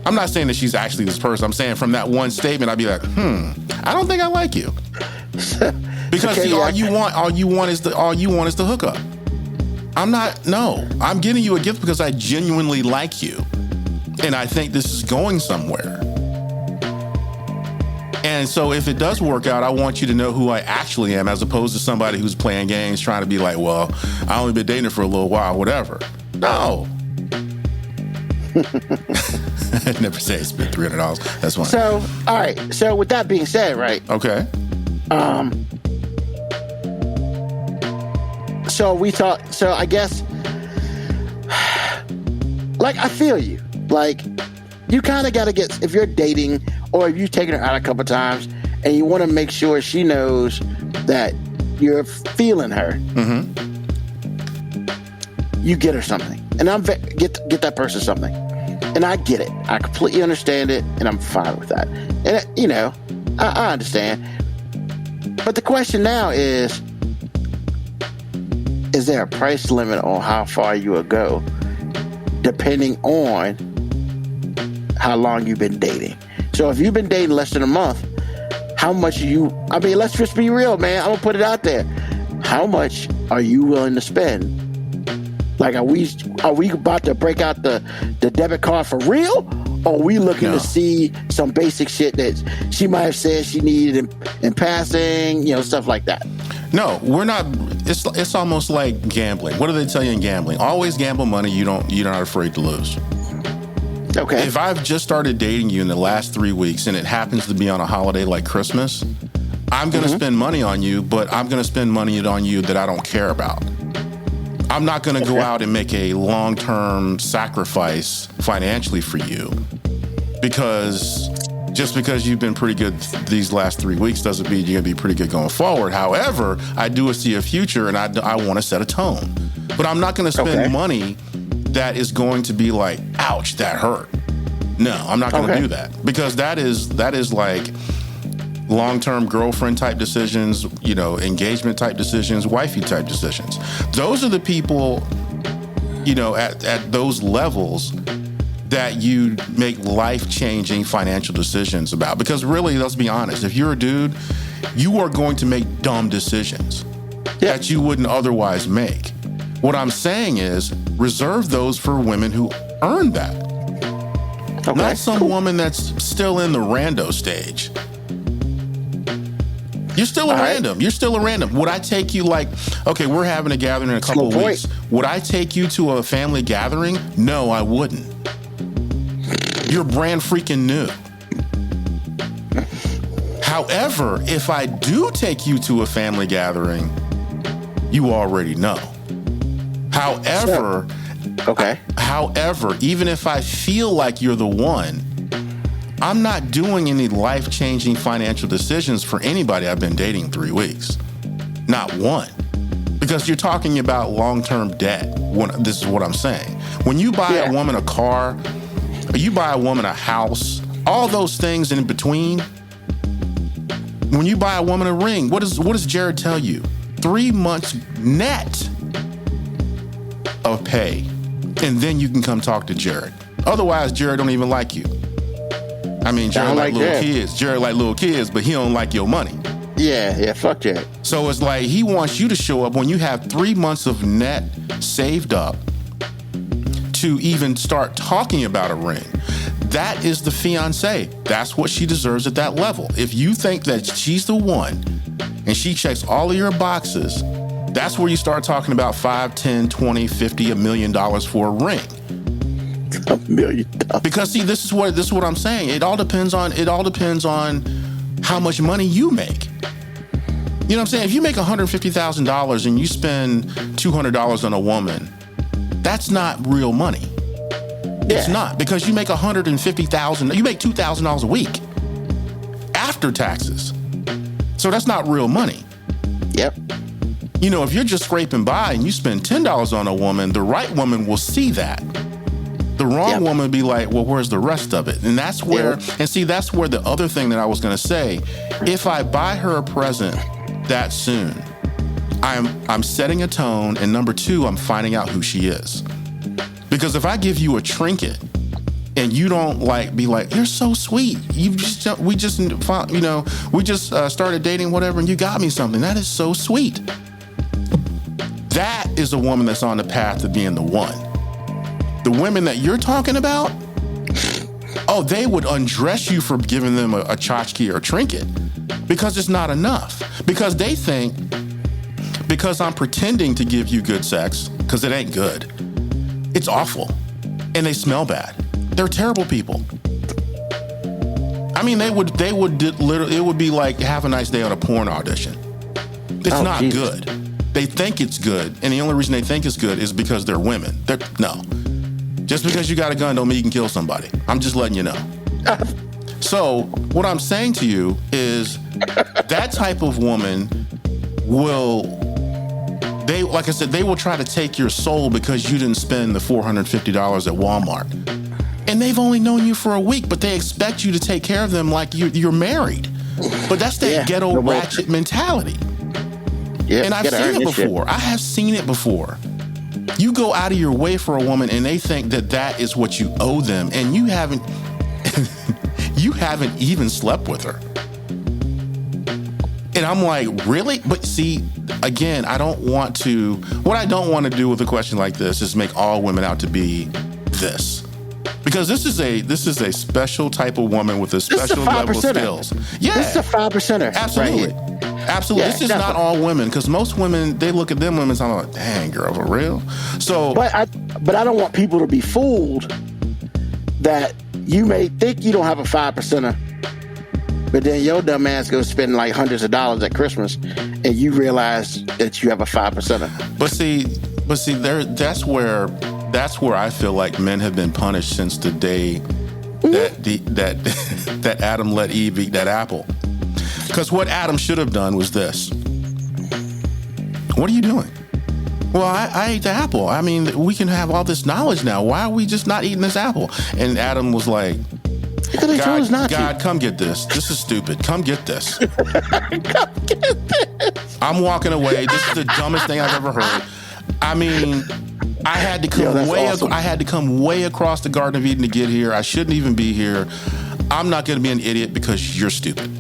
I'm not saying that she's actually this person. I'm saying from that one statement, I'd be like, I don't think I like you. Because see, all you want is the hookup. I'm giving you a gift because I genuinely like you, and I think this is going somewhere. And so if it does work out, I want you to know who I actually am, as opposed to somebody who's playing games, trying to be like, well, I only been dating her for a little while, whatever. No. I'd never say I spent $300. That's fine. So, all right. So with that being said, right? Okay. So I guess, like, I feel you. Like, you kind of got to get, if you're dating or if you've taken her out a couple times and you want to make sure she knows that you're feeling her, you get her something. And get that person something. And I get it. I completely understand it, and I'm fine with that. And, I understand. But the question now is there a price limit on how far you will go, depending on how long you've been dating? So if you've been dating less than a month, how much I mean, let's just be real, man. I'm gonna put it out there. How much are you willing to spend? Like, are we about to break out the debit card for real? Or are we looking to see some basic shit that she might have said she needed in passing, stuff like that? No, we're not. It's almost like gambling. What do they tell you in gambling? Always gamble money you're not afraid to lose. Okay. If I've just started dating you in the last 3 weeks and it happens to be on a holiday like Christmas, I'm going to spend money on you, but I'm going to spend money on you that I don't care about. I'm not going to go out and make a long-term sacrifice financially for you because you've been pretty good these last 3 weeks doesn't mean you're going to be pretty good going forward. However, I do see a future and I want to set a tone. But I'm not going to spend money that is going to be like, ouch, that hurt. No, I'm not going to do that because that is like long-term girlfriend type decisions, engagement type decisions, wifey type decisions. Those are the people, at those levels that you make life-changing financial decisions about. Because really, let's be honest, if you're a dude, you are going to make dumb decisions that you wouldn't otherwise make. What I'm saying is reserve those for women who earn that. Okay. Not some woman that's still in the rando stage. You're still a random. You're still a random. Would I take you okay, we're having a gathering in a couple of weeks. Would I take you to a family gathering? No, I wouldn't. You're brand freaking new. However, if I do take you to a family gathering, you already know. However, even if I feel like you're the one, I'm not doing any life-changing financial decisions for anybody I've been dating 3 weeks. Not one. Because you're talking about long-term debt. This is what I'm saying. When you buy a woman a car, or you buy a woman a house, all those things in between, when you buy a woman a ring, what does Jared tell you? 3 months net of pay. And then you can come talk to Jared. Otherwise, Jared don't even like you. I mean, Jared like little kids. Jared like little kids, but he don't like your money. Yeah, fuck Jared. So it's like he wants you to show up when you have 3 months of net saved up to even start talking about a ring. That is the fiance. That's what she deserves at that level. If you think that she's the one and she checks all of your boxes, that's where you start talking about $5, $10, $20, $50, $1 million for a ring. $1 million. Because see, this is what I'm saying. It all depends on how much money you make. You know what I'm saying? If you make $150,000 and you spend $200 on a woman, that's not real money. Yeah. It's not, because you make $150,000. You make $2,000 a week after taxes. So that's not real money. Yep. If you're just scraping by and you spend $10 on a woman, the right woman will see that. The wrong woman be like, well, where's the rest of it? And that's where, that's where the other thing that I was going to say, if I buy her a present that soon, I'm setting a tone, and number two, I'm finding out who she is. Because if I give you a trinket and you don't be like, you're so sweet, we just started dating, whatever, and you got me something, that is so sweet. That is a woman that's on the path to being the one. The women that you're talking about, they would undress you for giving them a tchotchke or a trinket because it's not enough. Because they think, because I'm pretending to give you good sex, because it ain't good, it's awful, and they smell bad. They're terrible people. I mean, they would literally, it would be like have a nice day on a porn audition. It's not good. They think it's good, and the only reason they think it's good is because they're women. No. Just because you got a gun don't mean you can kill somebody. I'm just letting you know. So what I'm saying to you is that type of woman like I said, they will try to take your soul because you didn't spend the $450 at Walmart. And they've only known you for a week, but they expect you to take care of them like you're married. But that's that ghetto ratchet mentality. Yeah, and I've seen it before. I have seen it before. You go out of your way for a woman and they think that is what you owe them, and you You haven't even slept with her. And I'm like, really? But see, again, what I don't want to do with a question like this is make all women out to be this. Because this is a special type of woman with a special level of skills. Yeah. This is a 5%er. Absolutely. Right? Absolutely. Yeah, this is definitely. not all women, because most women, they look at them women and I'm like, dang, girl, for real? So, But I don't want people to be fooled that you may think you don't have a 5%er, but then your dumb ass goes spend like hundreds of dollars at Christmas and you realize that you have a 5%er. but see, that's where I feel like men have been punished since the day that Adam let Eve eat that apple. Because what Adam should have done was this. What are you doing? Well, I ate the apple. I mean, we can have all this knowledge now. Why are we just not eating this apple? And Adam was like, Because they told us not God, to. come get this. This is stupid. Come get this. I'm walking away. This is the dumbest thing I've ever heard. I mean, I had to come awesome. I had to come way across the Garden of Eden to get here. I shouldn't even be here. I'm not going to be an idiot because you're stupid.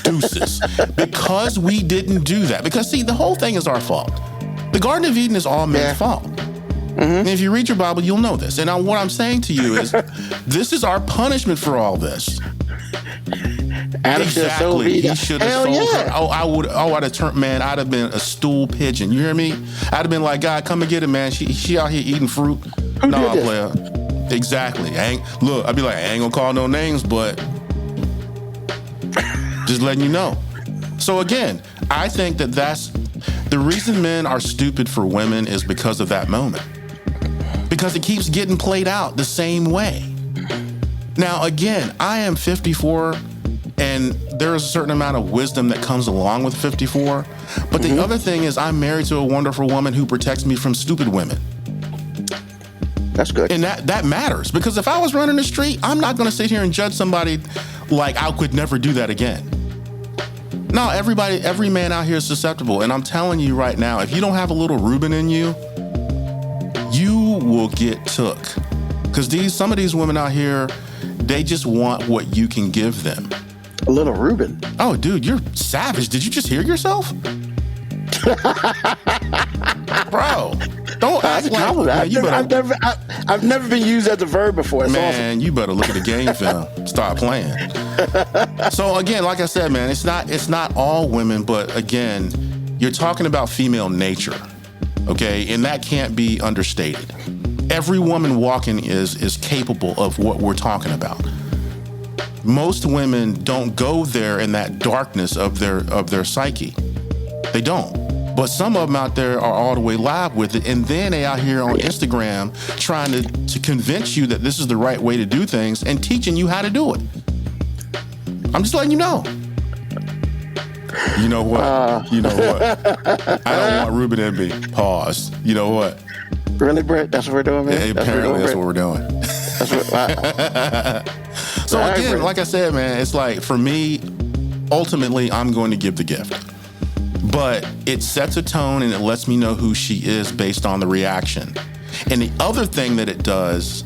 Deuces. Because we didn't do that. Because see, the whole thing is our fault. The Garden of Eden is all men's fault. And if you read your Bible, you'll know this. And what I'm saying to you is, this is our punishment for all this. Adam should have sold Exactly. me. He should have Hell sold yeah. her. I'd have turned, man, I'd have been a stool pigeon. You hear me? I'd have been like, God, come and get it, man. She out here eating fruit. Who No, did this? player. Exactly. I'd be like, I ain't gonna call no names, but just letting you know. So again, I think that's the reason men are stupid for women is because of that moment. Because it keeps getting played out the same way. Now, again, I am 54, and there is a certain amount of wisdom that comes along with 54. But the other thing is, I'm married to a wonderful woman who protects me from stupid women. That's good. And that matters. Because if I was running the street, I'm not going to sit here and judge somebody like I could never do that again. No, every man out here is susceptible. And I'm telling you right now, if you don't have a little Reuben in you, you will get took. Because some of these women out here, they just want what you can give them. A little Reuben. Oh, dude, you're savage. Did you just hear yourself? Bro, don't act like I've never been used as a verb before. It's man, awesome. you better look at the game film. Stop playing. So again, like I said, man, it's not all women, but again, you're talking about female nature, okay? And that can't be understated. Every woman walking is capable of what we're talking about. Most women don't go there in that darkness of their psyche. They don't. But some of them out there are all the way live with it, and then they out here on Instagram trying to convince you that this is the right way to do things and teaching you how to do it. I'm just letting you know. You know what? I don't want Ruben in me. Pause. You know what? Really, Brett? That's what we're doing, man? Apparently, that's what we're doing. So All right, again, Brett. like I said, man, it's like, for me, ultimately, I'm going to give the gift. But it sets a tone and it lets me know who she is based on the reaction. And the other thing that it does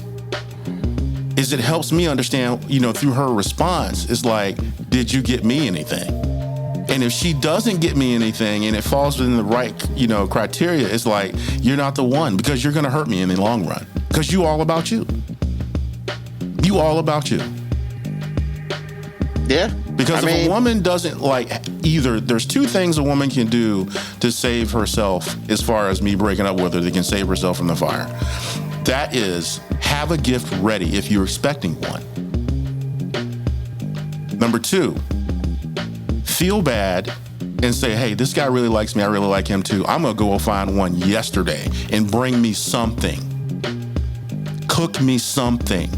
is it helps me understand, through her response, is like, did you get me anything? And if she doesn't get me anything and it falls within the right, criteria, it's like, you're not the one, because you're going to hurt me in the long run. Because you all about you. You all about you. Yeah. Because if a woman doesn't there's two things a woman can do to save herself as far as me breaking up with her that can save herself from the fire. That is, have a gift ready if you're expecting one. Number two, feel bad and say, hey, this guy really likes me. I really like him too. I'm going to go find one yesterday and bring me something. Cook me something.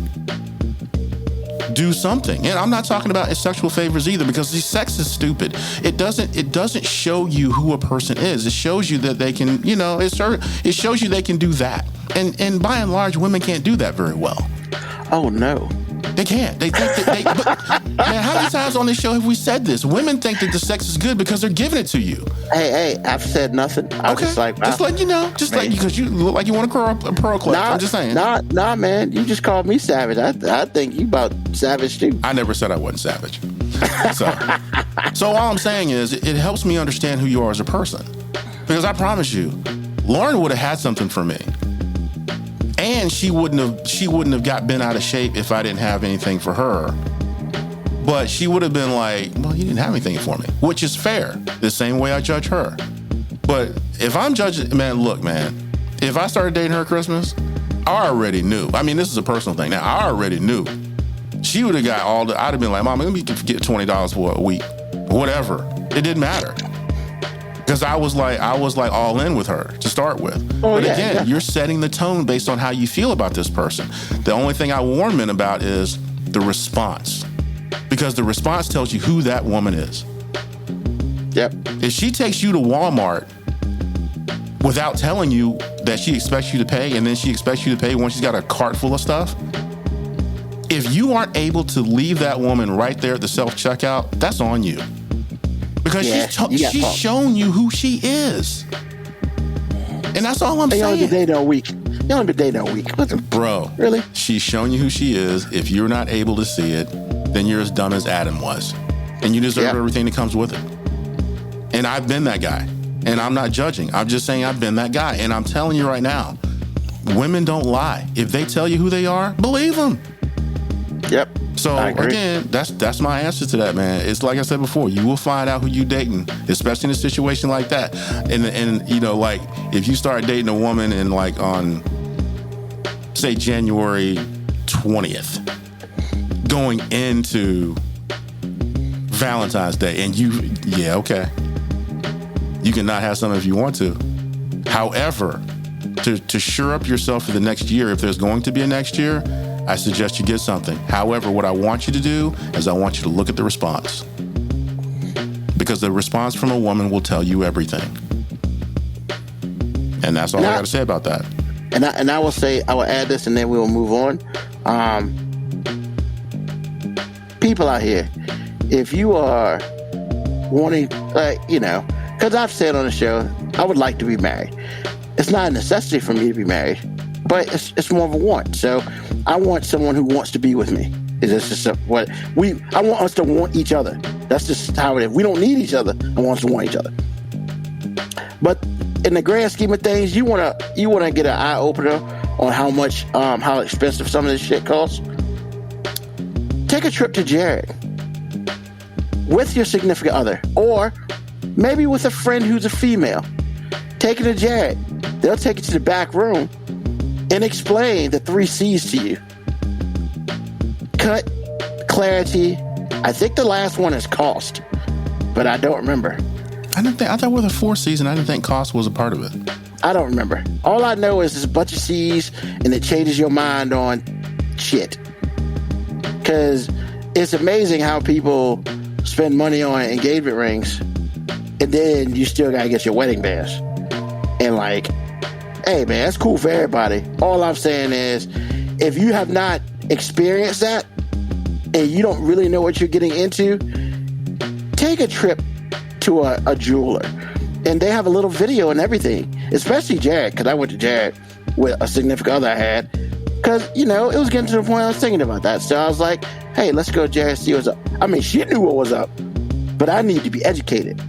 Do something. And I'm not talking about sexual favors either, because sex is stupid. It doesn't show you who a person is. It shows you that they can, it shows you they can do that. And by and large, women can't do that very well. Oh no. They can't. They think that but, man, how many times on this show have we said this? Women think that the sex is good because they're giving it to you. Hey, I've said nothing. I'm Okay. just like, wow. Just letting you know. Just like because you look like you want a pearl clutch. I'm just saying. Nah, man. You just called me savage. I think you about savage too. I never said I wasn't savage. So all I'm saying is it helps me understand who you are as a person. Because I promise you, Lauren would have had something for me. And she wouldn't have got bent out of shape if I didn't have anything for her. But she would have been like, well, you didn't have anything for me, which is fair. The same way I judge her. But if I'm judging, man, look, man, if I started dating her at Christmas, I already knew. I mean, this is a personal thing. Now, I already knew. She would have got I'd have been like, Mom, let me get $20 for a week. Whatever. It didn't matter. Because I was like all in with her to start with. Oh, but yeah, again, yeah. You're setting the tone based on how you feel about this person. The only thing I warn men about is the response. Because the response tells you who that woman is. Yep. If she takes you to Walmart without telling you that she expects you to pay, and then she expects you to pay when she's got a cart full of stuff, if you aren't able to leave that woman right there at the self-checkout, that's on you. Because she's shown you who she is. And that's all I'm saying. They only been dating a week. They only been dating a week. Bro. Really? She's shown you who she is. If you're not able to see it, then you're as dumb as Adam was. And you deserve everything that comes with it. And I've been that guy. And I'm not judging. I'm just saying I've been that guy. And I'm telling you right now, women don't lie. If they tell you who they are, believe them. Yep. So again, that's my answer to that, man. It's like I said before, you will find out who you dating, especially in a situation like that. And you know, like if you start dating a woman in like on say January 20th, going into Valentine's Day, and you can not have some if you want to. However, to shore up yourself for the next year, if there's going to be a next year, I suggest you get something. However, what I want you to do is I want you to look at the response. Because the response from a woman will tell you everything. And that's all I got to say about that. And I will say, I will add this and then we will move on. People out here, if you are wanting, because I've said on the show, I would like to be married. It's not a necessity for me to be married, but it's more of a want. So I want someone who wants to be with me. It's just I want us to want each other. That's just how it is. We don't need each other. I want us to want each other. But in the grand scheme of things, you wanna get an eye opener on how expensive some of this shit costs. Take a trip to Jared with your significant other, or maybe with a friend who's a female. Take it to Jared. They'll take you to the back room and explain the 3 C's to you. Cut, clarity. I think the last one is cost, but I don't remember. I thought with the 4 C's, and I didn't think cost was a part of it. I don't remember. All I know is there's a bunch of C's, and it changes your mind on shit. Because it's amazing how people spend money on engagement rings, and then you still gotta get your wedding bands. And like, hey man, that's cool for everybody. All I'm saying is, if you have not experienced that, and you don't really know what you're getting into, take a trip to a jeweler. And they have a little video and everything, especially Jared, because I went to Jared with a significant other I had, because, it was getting to the point I was thinking about that. So I was like, hey, let's go to Jared, see what's up. I mean, she knew what was up, but I need to be educated.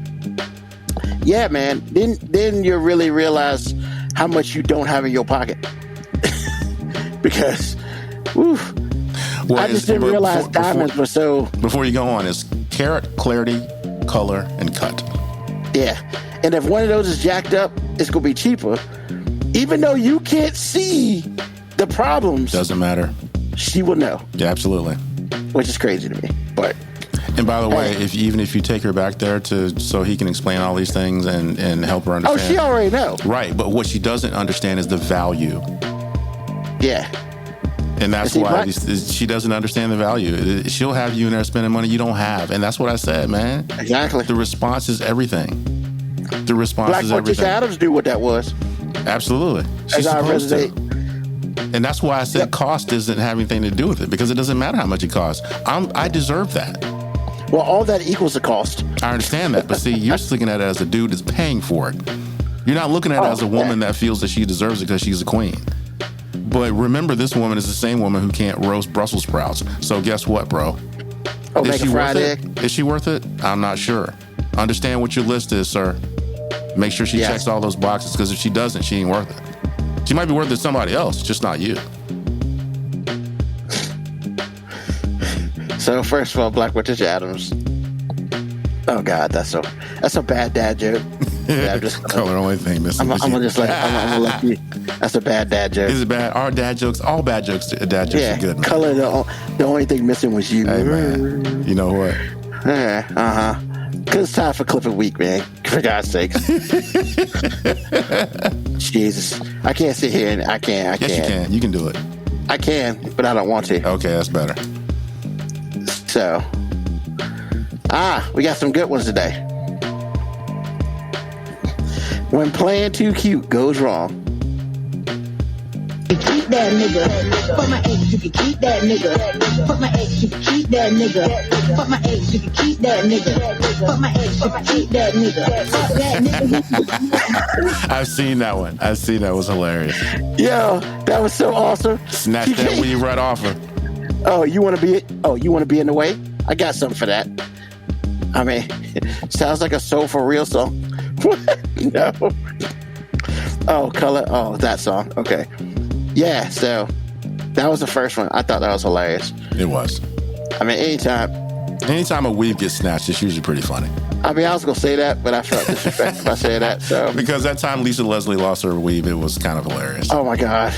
Yeah, man. Then you really realize how much you don't have in your pocket. Because, oof. Well, I just didn't realize diamonds were so... Before you go on, it's carat, clarity, color, and cut. Yeah. And if one of those is jacked up, it's going to be cheaper. Even though you can't see the problems. Doesn't matter. She will know. Yeah, absolutely. Which is crazy to me. But... And by the way, even if you take her back there so he can explain all these things and help her understand. Oh, she already knows. Right, but what she doesn't understand is the value. Yeah. And that's why she doesn't understand the value. She'll have you in there spending money you don't have. And that's what I said, man. Exactly. The response is everything. The response is everything. Black Adams knew what that was. Absolutely. She's supposed to. And that's why I said cost doesn't have anything to do with it, because it doesn't matter how much it costs. I deserve that. Well, all that equals the cost. I understand that, but see, you're looking at it as a dude that's paying for it. You're not looking at it as a woman that feels that she deserves it because she's a queen. But remember, this woman is the same woman who can't roast Brussels sprouts. So guess what, bro? Oh, make a fried egg? Is she worth it? I'm not sure. Understand what your list is, sir. Make sure she checks all those boxes, because if she doesn't, she ain't worth it. She might be worth it to somebody else, just not you. So first of all, Black Patricia Adams. Oh God, that's a bad dad joke. Yeah, I'm just color only thing. I'm gonna let you. That's a bad dad joke. Is it bad? Our dad jokes, all bad jokes are good, man. Color the only thing missing was you. Hey man, you know what? Yeah, Cause it's time for Clip of Week, man. For God's sakes. Jesus, I can't sit here and I can't. Yes, you can. You can do it. I can, but I don't want to. Okay, that's better. So, we got some good ones today. When playing too cute goes wrong. Keep that nigga. Fuck my ex, you can keep that nigga. Fuck my ex, you can keep that nigga. Fuck my ex, you can keep that nigga. Fuck my ex, you can keep that nigga. Fuck that nigga. I've seen that one. It was hilarious. Yo, that was so awesome. Snatch that weed right off her. Oh, you want to be in the way? I got something for that. I mean, sounds like a Soul for Real song. No. Oh, Color. Oh, that song. Okay. Yeah, so that was the first one. I thought that was hilarious. It was. I mean, anytime a weave gets snatched, it's usually pretty funny. I mean, I was going to say that, but I felt disrespected if I said that. So because that time Lisa Leslie lost her weave, it was kind of hilarious. Oh, my God.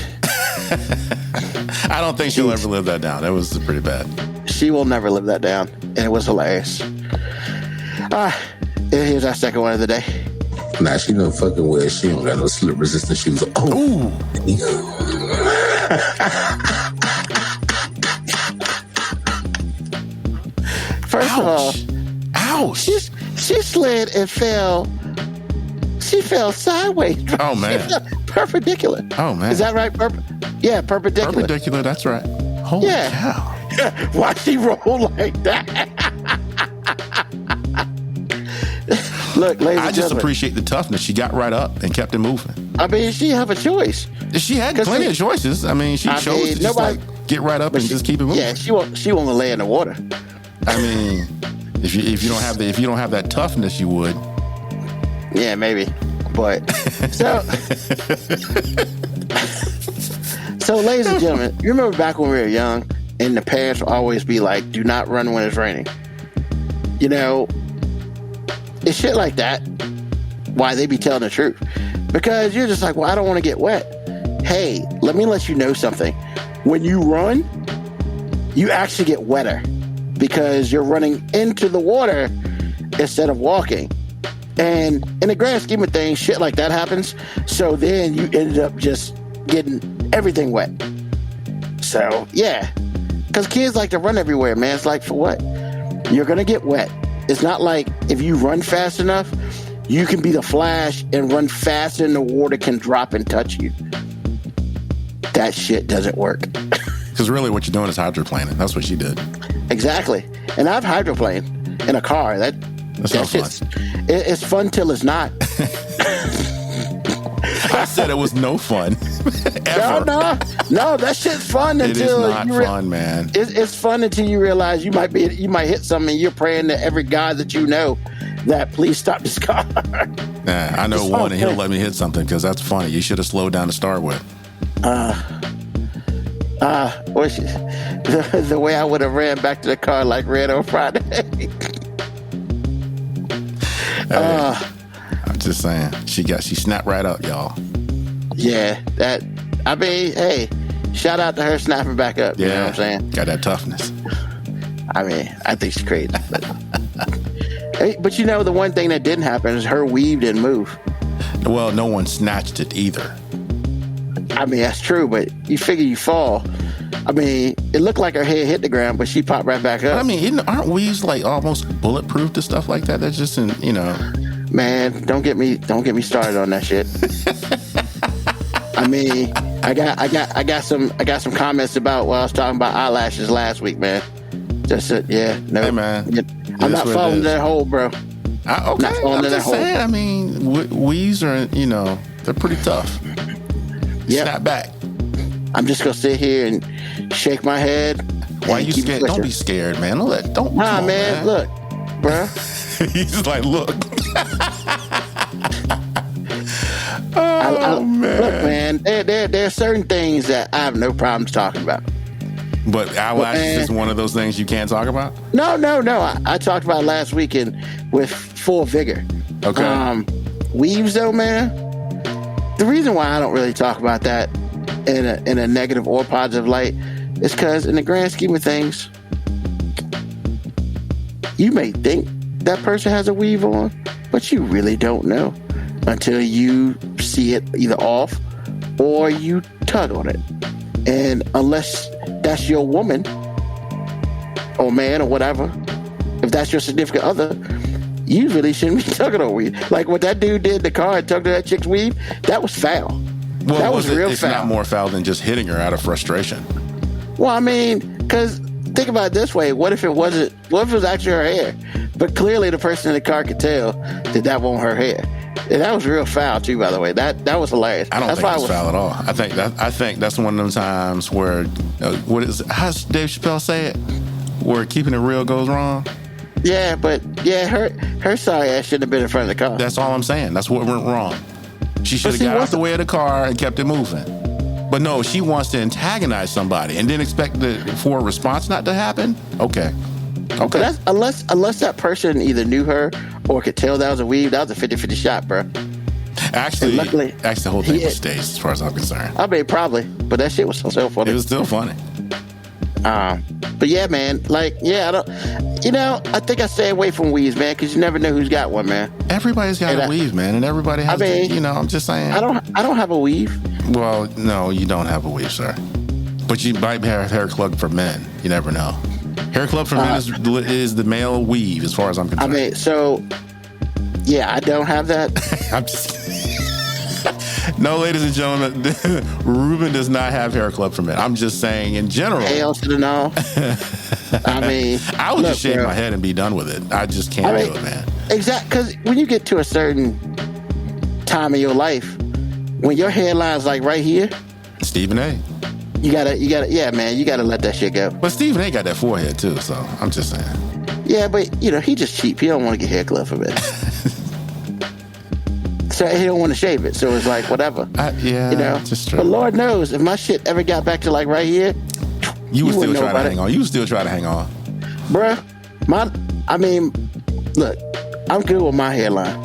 I don't think she'll ever live that down. It was pretty bad. She will never live that down. And it was hilarious. Here's our second one of the day. Nah, she don't fucking wear. She don't got no slip resistant shoes. Oh. First of all, ouch! She slid and fell. She fell sideways. Oh man, perpendicular. Oh man, is that right? Perpendicular. Perpendicular. That's right. Holy cow! Why she roll like that? Look, ladies I and just gentlemen, appreciate the toughness. She got right up and kept it moving. I mean, she have a choice. She had plenty of choices. I mean, she chose to just get right up and just keep it moving. Yeah, she won't lay in the water. I mean, if you don't have that toughness, you would. Yeah, maybe. But so ladies and gentlemen, you remember back when we were young and the parents would always be like, "Do not run when it's raining." You know, it's shit like that. Why they be telling the truth? Because you're just like, well, I don't want to get wet. Hey, let me let you know something. When you run, you actually get wetter because you're running into the water instead of walking. And in the grand scheme of things, shit like that happens. So then you ended up just getting everything wet. So, yeah. Because kids like to run everywhere, man. It's like, for what? You're going to get wet. It's not like if you run fast enough, you can be the Flash and run faster than the water can drop and touch you. That shit doesn't work. Because really what you're doing is hydroplaning. That's what she did. Exactly. And I've hydroplaned in a car. That's not fun. It's fun till it's not. I said it was no fun. Ever. No, that shit's fun until it is not fun, man. It's fun until you realize you might hit something and you're praying to every God that you know that please stop this car. Nah, I know one and he'll let me hit something because that's funny. You should have slowed down to start with. The way I would have ran back to the car like Red on Friday. I'm just saying, she snapped right up, y'all. Yeah, hey, shout out to her snapping back up. You know what I'm saying? Got that toughness. I mean, I think she's crazy. But you know, the one thing that didn't happen is her weave didn't move. Well, no one snatched it either. I mean, that's true, but you figure you fall. I mean, it looked like her head hit the ground, but she popped right back up. But I mean, aren't weaves like almost bulletproof to stuff like that? That's just Man, don't get me started on that shit. I mean, I got some comments about what I was talking about eyelashes last week, man. Just yeah, no, Hey, man. I'm not falling in that hole, bro. Okay, Not falling I'm in that just hole. saying. I mean, weaves are, they're pretty tough. Yep. Snap back. I'm just gonna sit here and shake my head. Why and you keep scared? pushing. Don't be scared, man. Don't. Nah, come on, man. Look, bro. He's just like, look. Man. Look, man. There are certain things that I have no problems talking about. But eyelashes is one of those things you can't talk about? No. I talked about it last weekend with full vigor. Okay. Weaves, though, man. The reason why I don't really talk about that in a negative or positive light is because, in the grand scheme of things, you may think that person has a weave on, but you really don't know until you see it either off or you tug on it. And unless that's your woman or man or whatever, if that's your significant other, you really shouldn't be tugging on weave. Like what that dude did in the car and tugged on that chick's weave, that was foul. Well, that was real it's foul. not more foul than just hitting her out of frustration. Well, I mean, because think about it this way: what if it wasn't? What if it was actually her hair? But clearly, the person in the car could tell that wasn't her hair, and that was real foul too. By the way, that was hilarious. I don't That's think why it's foul at all. I think that's one of them times where how's Dave Chappelle say it? Where keeping it real goes wrong. Yeah, but her sorry ass shouldn't have been in front of the car. That's all I'm saying. That's what went wrong. She should have see, got out what's the way of the car and kept it moving. But no, she wants to antagonize somebody and then expect for a response not to happen. Okay. But that's, unless that person either knew her or could tell that was a weave, that was a 50-50 shot, bro. Actually, luckily, the whole thing was staged, as far as I'm concerned. I mean, probably, but that shit was so funny. It was still funny. But yeah, man, I think I stay away from weaves, man, because you never know who's got one, man. Everybody's got a weave, man, and everybody has. I'm just saying. I don't have a weave. Well, no, you don't have a weave, sir. But you might have hair club for men. You never know. Hair club for men is the male weave, as far as I'm concerned. I mean, so yeah, I don't have that. I'm just. No, ladies and gentlemen, Ruben does not have hair club for men. I'm just saying, in general. Hell to the no. I mean, I would just shave my head and be done with it. I just can't do it, man. Exactly, because when you get to a certain time in your life, when your hairline's like right here, Stephen A. You gotta, yeah, man, you gotta let that shit go. But Stephen A. got that forehead too, so I'm just saying. Yeah, but he just cheap. He don't want to get hair club for it. So he don't want to shave it. So it's like whatever. Just true. But Lord knows, if my shit ever got back to like right here, you would still try to hang on. You would still try to hang on, bruh. Look, I'm good with my hairline.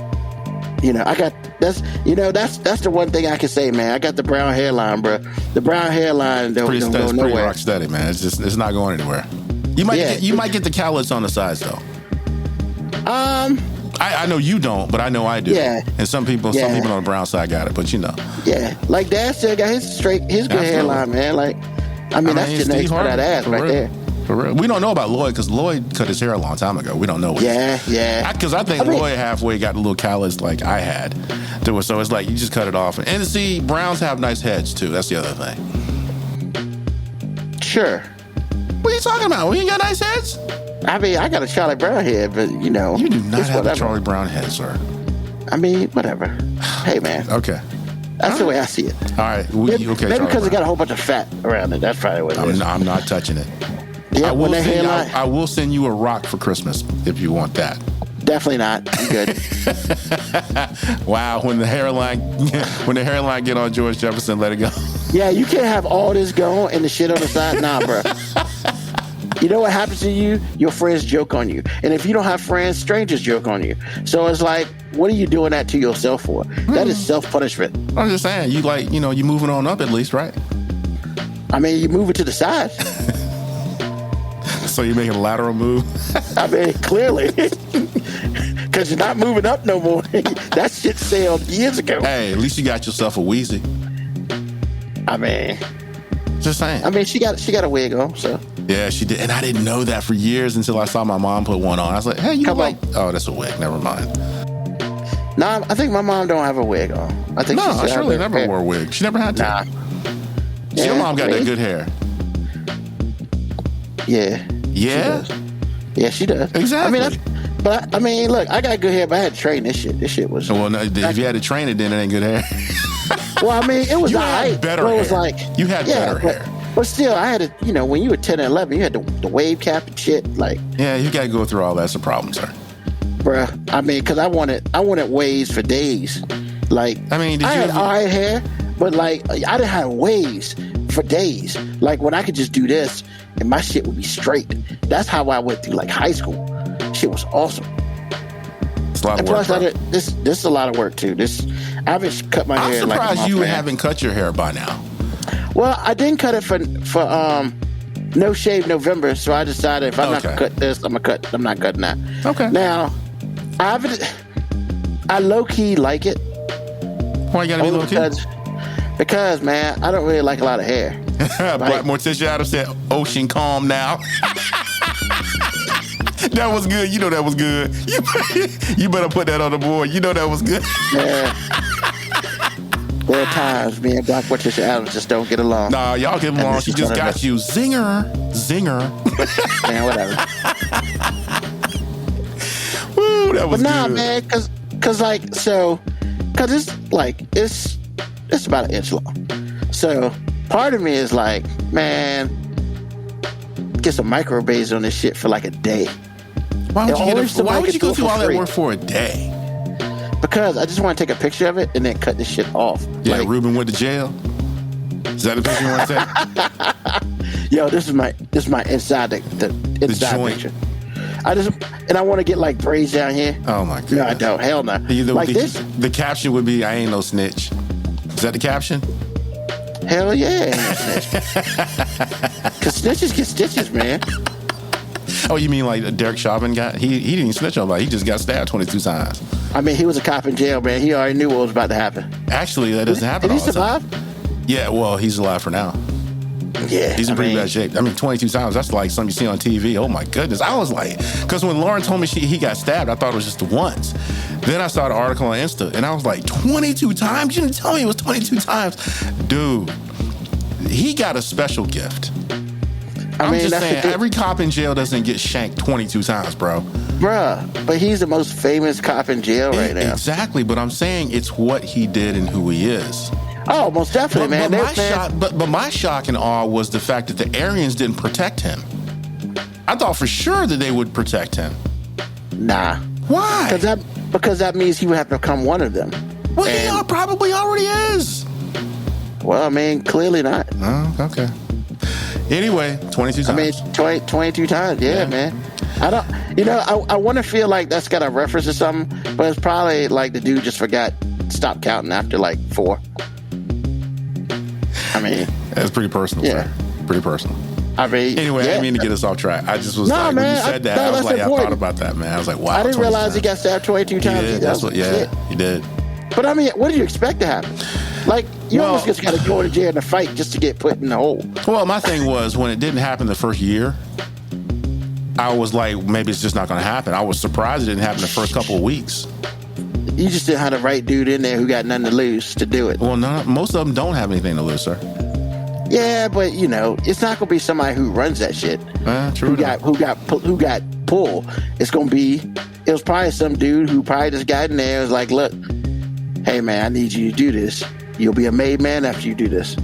I got that's the one thing I can say, man. I got the brown hairline, bro. The brown hairline don't go nowhere. Pretty rock steady, man. It's not going anywhere. You might get the callus on the sides though. I know you don't, but I know I do. Yeah. And some people on the brown side got it, but Yeah, like Dad still got his good hairline, man. Like, that's genetics for that ass right there. For real. We don't know about Lloyd because Lloyd cut his hair a long time ago. We don't know. Yeah. Because I think Lloyd halfway got a little callus like I had. So it's like you just cut it off. And see, browns have nice heads too. That's the other thing. Sure. What are you talking about? We ain't got nice heads? I got a Charlie Brown head, but You do not have a Charlie Brown head, sir. Whatever. Hey, man. Okay. That's the way I see it. All right. Maybe because it got a whole bunch of fat around it. That's probably what it is. I'm not touching it. Yeah, I will send you a rock for Christmas if you want that. Definitely not. I'm good. Wow, when the hairline get on George Jefferson, let it go. Yeah, you can't have all this going and the shit on the side. Nah, bro. You know what happens to you? Your friends joke on you. And if you don't have friends, strangers joke on you. So it's like, what are you doing that to yourself for? That is self-punishment. I'm just saying, you moving on up at least, right? You move it to the side. So you're making a lateral move? Clearly. Because you're not moving up no more. That shit sailed years ago. Hey, at least you got yourself a Wheezy. Just saying. She got a wig on, so. Yeah, she did. And I didn't know that for years until I saw my mom put one on. I was like, hey, oh, that's a wig. Never mind. Nah, I think my mom don't have a wig on. I think Shirley never wore a wig. She never had to. Your mom got that good hair. Yeah. Yeah? She does. Exactly. I mean, look, I got good hair, but I had to train this shit. This shit was... Well, no, if you had to train it, then it ain't good hair. Well, I mean, it was You all had right. better It was hair. like... You had better hair. But still, I had to, when you were 10 and 11, you had the wave cap and shit. Like, Yeah, you got to go through all that. That's a problem, sir. bruh, I mean, because I wanted waves for days. Like, I mean, did I you had ever- all right hair, but like, I didn't have waves for days. Like, when I could just do this and my shit would be straight. That's how I went through like high school. Shit was awesome. It's a lot of And work, plus, bro. this is a lot of work too. I haven't cut my I'm hair in like a surprised month, you man. haven't cut your hair by now. Well, I didn't cut it for No Shave November, so I decided if I'm not gonna cut this, I'm not cutting that. Okay. Now, I low key like it. Why you got to be Only low key? because man, I don't really like a lot of hair. Black Morticia Adams said, "Ocean calm now." That was good. You know that was good. You better put that on the board. You know that was good. Yeah. There are times me and Black Morticia Adams just don't get along. Nah, y'all get along. this She is just one of got the- you. Zinger. Man, whatever. Woo, that was But nah, good. man, cause it's about an inch long. So part of me is like, man, get some microbraids on this shit for like a day. Why would Only somebody why would can you do go it through for all that free. work for a day? Because I just want to take a picture of it and then cut this shit off. Yeah, Like, Ruben went to jail. Is that the picture you want to take? yo, this is my inside the inside joint. picture. I want to get like braids down here. Oh my god. No, I don't. Hell no. Like this. The caption would be, "I ain't no snitch." Is that the caption? Hell yeah. Because snitches get stitches, man. Oh, you mean like Derek Chauvin got? He didn't even snitch on nobody. He just got stabbed 22 times. I mean, he was a cop in jail, man. He already knew what was about to happen. Actually, that doesn't happen Did he all the time. survive? Yeah, well, he's alive for now. Yeah. He's in pretty bad shape. I mean, 22 times, that's like something you see on TV. Oh my goodness. I was like, because when Lauren told me he got stabbed, I thought it was just once. Then I saw the article on Insta, and I was like, 22 times? You didn't tell me it was 22 times. Dude, he got a special gift. I'm just that's the saying, thing. every cop in jail doesn't get shanked 22 times, bro. Bruh, but he's the most famous cop in jail right now. Exactly, but I'm saying it's what he did and who he is. Oh, most definitely, man. But my shock and awe was the fact that the Aryans didn't protect him. I thought for sure that they would protect him. Nah. Why? Because that means he would have to become one of them. Well, he And- probably already is. Well, I mean, clearly not. Oh, okay. Anyway, 22 times. I mean, 22 times. Yeah, man. I don't, I want to feel like that's got a reference to something, but it's probably like the dude just stopped counting after like 4. I mean, That's pretty personal, Yeah. sir. Pretty personal. Anyway, Anyway, I didn't mean to get us off track. I just was No, like, when man, you said that, no, I was that's like, I important. thought about that, man. I was like, wow. I didn't 22 realize he times. got stabbed 22 He times. did. That That's was what, yeah, shit. he did. But I mean, what did you expect to happen? Like, you Well- almost just got to go to jail in a fight just to get put in the hole. Well, my thing was when it didn't happen the first year, I was like, maybe it's just not going to happen. I was surprised it didn't happen the first couple of weeks. You just didn't have the right dude in there who got nothing to lose to do it. Well, no, most of them don't have anything to lose, sir. Yeah, but it's not gonna be somebody who runs that shit. True Who enough. who got pulled? It was probably some dude who probably just got in there and was like, look, hey man, I need you to do this. You'll be a made man after you do this.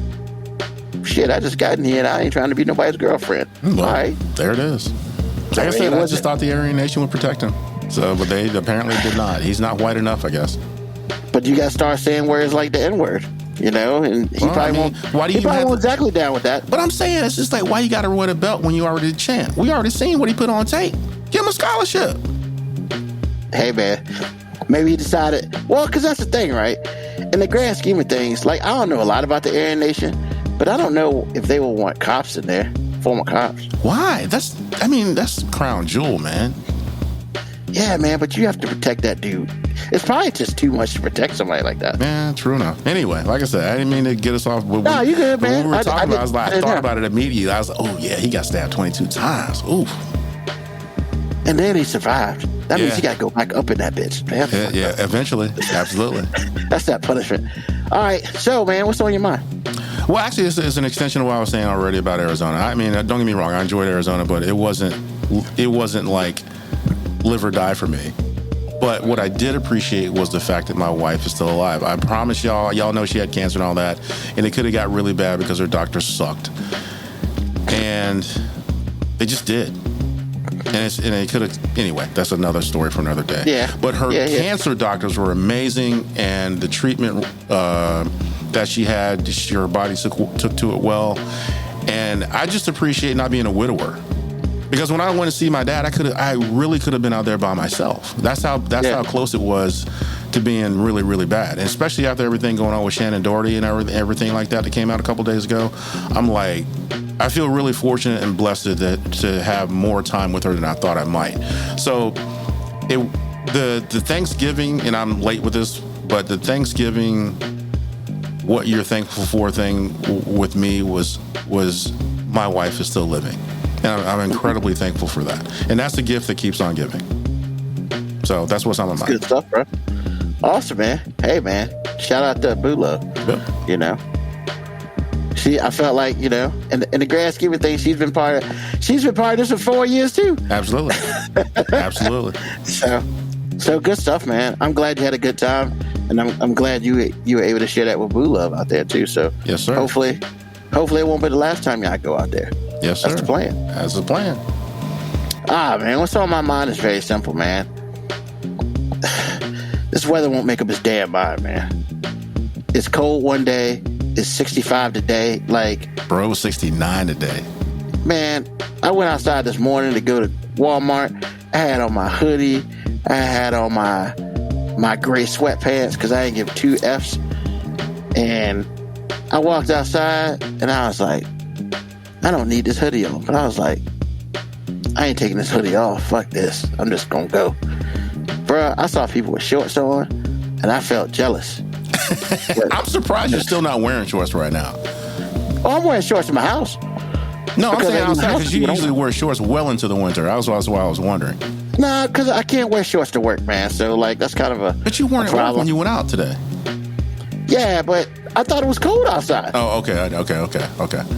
Shit, I just got in here and I ain't trying to be nobody's girlfriend. Well, All right. there it is. Like I mean, said, it I wasn't- just thought the Aryan Nation would protect him. So, but they apparently did not. He's not white enough, I guess. But you gotta start saying words like the N-word, and he Well, probably I mean, won't. why do you he probably have won't to- exactly down with that. But I'm saying, it's just like, why you got to wear a belt when you already the champ? We already seen what he put on tape. Give him a scholarship. Hey man, maybe he decided. Well, because that's the thing, right? In the grand scheme of things, like I don't know a lot about the Aryan Nation, but I don't know if they will want cops in there, former cops. Why? That's crown jewel, man. Yeah, man, but you have to protect that dude. It's probably just too much to protect somebody like that. Yeah, true enough. Anyway, like I said, I didn't mean to get us off. No, you good, When man. we were I talking about, I didn't thought know. about it immediately. I was like, oh yeah, he got stabbed 22 times. Oof. And then he survived. That means Yeah. he got to go back up in that bitch. Man, Yeah, eventually, absolutely. that's that punishment. All right, so man, what's on your mind? Well, actually, it's an extension of what I was saying already about Arizona. I mean, don't get me wrong, I enjoyed Arizona, but it wasn't like live or die for me. But what I did appreciate was the fact that my wife is still alive. I promise y'all know she had cancer and all that, and it could have got really bad because her doctors sucked. And they just did. And it could have, anyway, that's another story for another day. Yeah. But her cancer doctors were amazing, and the treatment that she had, her body took to it well. And I just appreciate not being a widower. Because when I went to see my dad, I really could have been out there by myself. That's how close it was to being really, really bad. And especially after everything going on with Shannon Doherty and everything like that came out a couple days ago, I'm like, I feel really fortunate and blessed to have more time with her than I thought I might. So the Thanksgiving, and I'm late with this, but the Thanksgiving, what you're thankful for thing with me was my wife is still living. And I'm incredibly thankful for that. And that's the gift that keeps on giving. So that's what's on my mind. Good stuff, bro. Awesome, man. Hey, man. Shout out to Boo Love. Yep. You know, I felt like, you know, in the grand scheme of things, she's been part of this for 4 years too. Absolutely. Absolutely. So good stuff, man. I'm glad you had a good time, and I'm glad you were able to share that with Boo Love out there too. So yes, sir. Hopefully it won't be the last time y'all go out there. Yes, sir. That's the plan. That's the plan. Man, what's on my mind is very simple, man. This weather won't make up its damn mind, man. It's cold one day. It's 65 today. Like, bro, it was 69 today. Man, I went outside this morning to go to Walmart. I had on my hoodie. I had on my gray sweatpants because I didn't give 2 Fs. And I walked outside and I was like, I don't need this hoodie on. But I was like, I ain't taking this hoodie off. Fuck this. I'm just going to go. Bruh, I saw people with shorts on and I felt jealous. I'm surprised you're still not wearing shorts right now. Oh, I'm wearing shorts in my house. No, I'm saying outside because you usually wear shorts well into the winter. That's why I was wondering. Nah, because I can't wear shorts to work, man. So, like, that's kind of a But you weren't when you went out today. Yeah, but I thought it was cold outside. Oh, okay.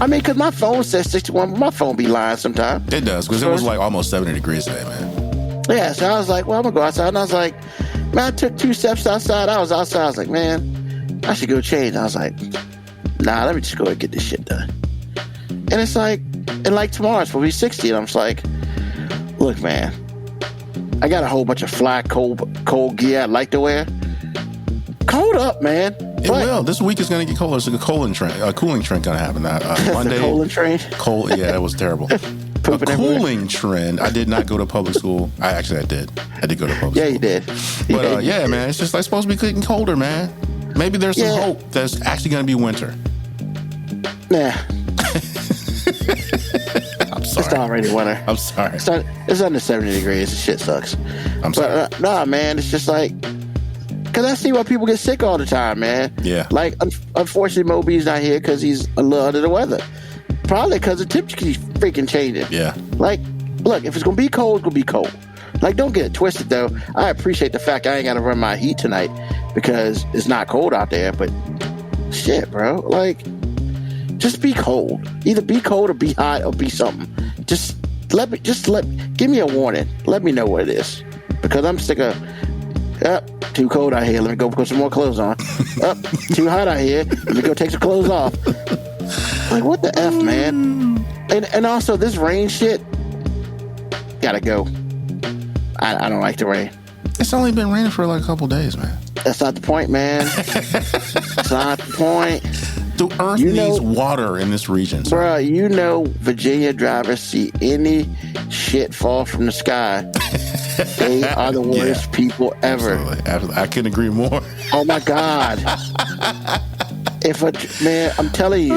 I mean, because my phone says 61, but my phone be lying sometimes. It does, because it was like almost 70 degrees today, man. Yeah, so I was like, well, I'm going to go outside. And I was like, man, I took 2 steps outside. I was outside. I was like, man, I should go change. I was like, nah, let me just go and get this shit done. And it's like, tomorrow it's supposed to be 60. And I'm just like, look, man, I got a whole bunch of fly cold gear I'd like to wear. Cold up, man. It will. This week is going to get colder. There's a cooling trend going to happen. Monday. The cooling trend? Cold. Yeah, that was terrible. A cooling trend. I did not go to public school. I did. I did go to public school. Yeah, you did. But yeah, man, it's just like supposed to be getting colder, man. Maybe there's some hope that's actually going to be winter. Nah. I'm sorry. It's already winter. I'm sorry. It's under 70 degrees. This shit sucks. I'm sorry. But nah, man, it's just like, because I see why people get sick all the time, man. Yeah. Like, unfortunately, Moby's not here because he's a little under the weather. Probably because the temperature keeps freaking changing. Yeah. Like, look, if it's going to be cold, it's going to be cold. Like, don't get it twisted, though. I appreciate the fact I ain't got to run my heat tonight because it's not cold out there. But shit, bro. Like, just be cold. Either be cold or be hot or be something. Give me a warning. Let me know what it is. Because I'm sick of, too cold out here. Let me go put some more clothes on. Too hot out here. Let me go take some clothes off. Like, what the F, man? And also, this rain shit, gotta go. I don't like the rain. It's only been raining for like a couple days, man. That's not the point, man. That's not the point. The earth needs water in this region. So. Bro, Virginia drivers see any shit fall from the sky. They are the worst people ever. Absolutely. I couldn't agree more. Oh my God. I'm telling you,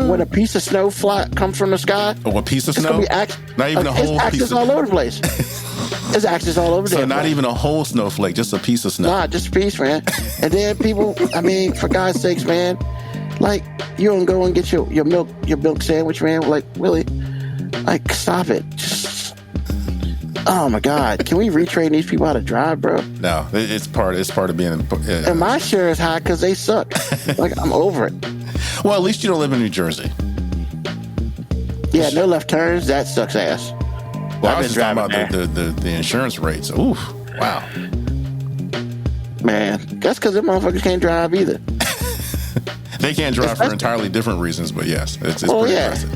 when a piece of snow comes from the sky. Oh, a piece of snow? Not even a whole piece. It's all over the place. There's axes all over there. So not even a whole snowflake, just a piece of snow. Nah, just a piece, man. And then people, for God's sakes, man, like, you don't go and get your milk sandwich, man. Like, really? Like, stop it. Oh my God! Can we retrain these people how to drive, bro? No, it's part of being. And my share is high because they suck. Like, I'm over it. Well, at least you don't live in New Jersey. Yeah, no left turns. That sucks ass. Well, I was just talking about the insurance rates. Oof! Wow. Man, that's because them motherfuckers can't drive either. They can't drive for entirely different reasons, but yes, it's pretty impressive.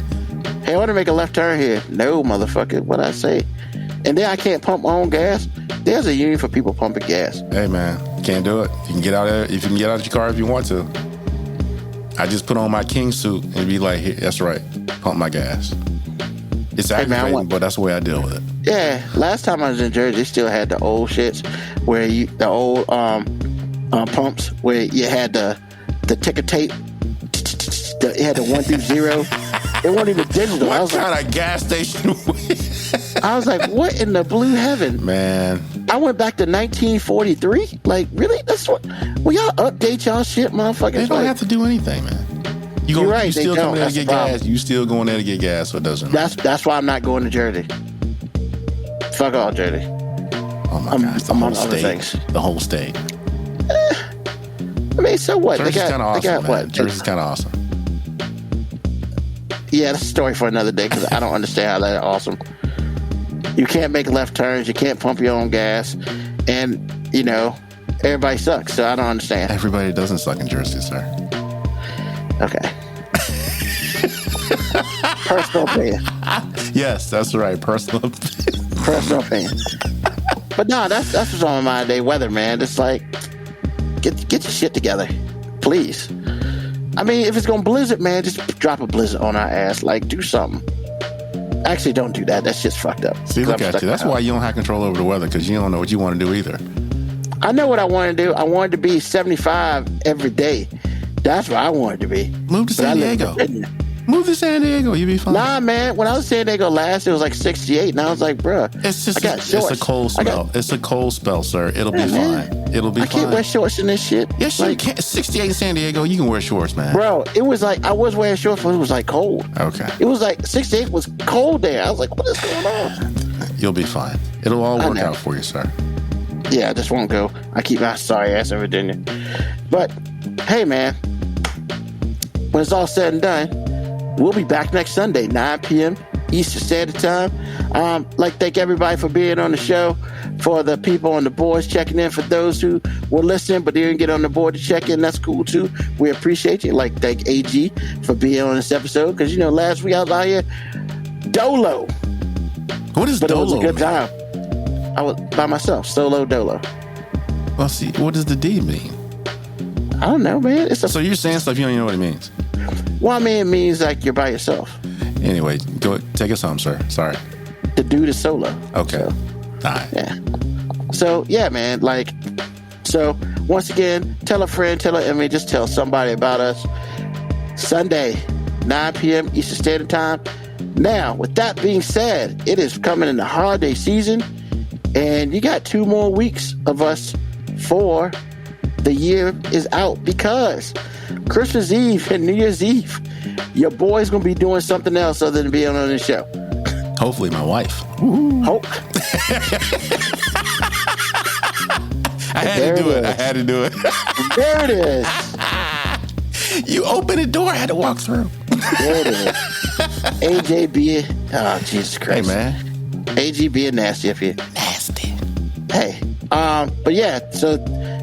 Hey, I want to make a left turn here. No, motherfucker. What'd I say? And then I can't pump my own gas. There's a union for people pumping gas. Hey, man, can't do it. You can get out of your car if you want to. I just put on my king suit and be like, hey, that's right, pump my gas. It's aggravating, but that's the way I deal with it. Yeah, last time I was in Jersey, they still had the old shits where the old pumps where you had the ticker tape. It had the 1 through 0. It wasn't even digital. What kind of gas station? I was like, what in the blue heaven? Man. I went back to 1943. Like, really? That's what? Will y'all update y'all shit, motherfuckers? They don't have to do anything, man. You're right. You still coming there to get gas. Problem. You still going there to get gas, so it doesn't matter. That's why I'm not going to Jersey. Fuck all Jersey. Oh my gosh, the whole state. The whole state. I mean, so what? Jersey's kind of awesome, man. What? Jersey's kind of awesome. Yeah, that's a story for another day because I don't understand how that's awesome. You can't make left turns. You can't pump your own gas. And, everybody sucks. So I don't understand. Everybody doesn't suck in Jersey, sir. Okay. Personal opinion. Yes, that's right. Personal opinion. But no, that's what's on my day weather, man. It's like, get your shit together, please. I mean, if it's gonna blizzard, man, just drop a blizzard on our ass. Like, do something. Actually, don't do that. That's just fucked up. See, look at you. That's why you don't have control over the weather, because you don't know what you want to do either. I know what I want to do. I wanted to be 75 every day. That's what I wanted to be. Move to San Diego. Move to San Diego. You'll be fine. Nah, man. When I was in San Diego last, it was like 68. And I was like, bruh, it's a cold spell. It's a cold spell, sir. It'll be fine. It'll be fine. I can't wear shorts in this shit. Yes, you can. 68 in San Diego, you can wear shorts, man. Bro, it was like, I was wearing shorts when it was like cold. Okay. It was like 68 was cold there. I was like, what is going on? You'll be fine. It'll all work out for you, sir. Yeah, I just won't go. I keep my sorry ass in Virginia. But, hey, man, when it's all said and done, we'll be back next Sunday, 9 p.m. Eastern Standard Time. Thank everybody for being on the show. For the people on the boards checking in. For those who were listening but didn't get on the board to check in, that's cool too. We appreciate you. Thank AG for being on this episode. Because, last week I was out here dolo. What is dolo? It was a good time. I was by myself, solo dolo. Well, see, what does the D mean? I don't know, man. So you're saying stuff you don't even know what it means? Well, I mean, it means like you're by yourself. Anyway, go take us home, sir. Sorry. The dude is solo. Okay. So, all right. Yeah. So, yeah, man. So, once again, tell a friend, tell an enemy, just tell somebody about us. Sunday, 9 p.m. Eastern Standard Time. Now, with that being said, it is coming in the holiday season, and you got 2 more weeks of us for the year is out, because Christmas Eve and New Year's Eve, your boy's going to be doing something else other than being on the show. Hopefully my wife. Hope. I had to do it. There it is. You opened the door, I had to walk through. There it is. AJ being, oh, Jesus Christ. Hey, man. AG being nasty up here. Nasty. Hey. But yeah, so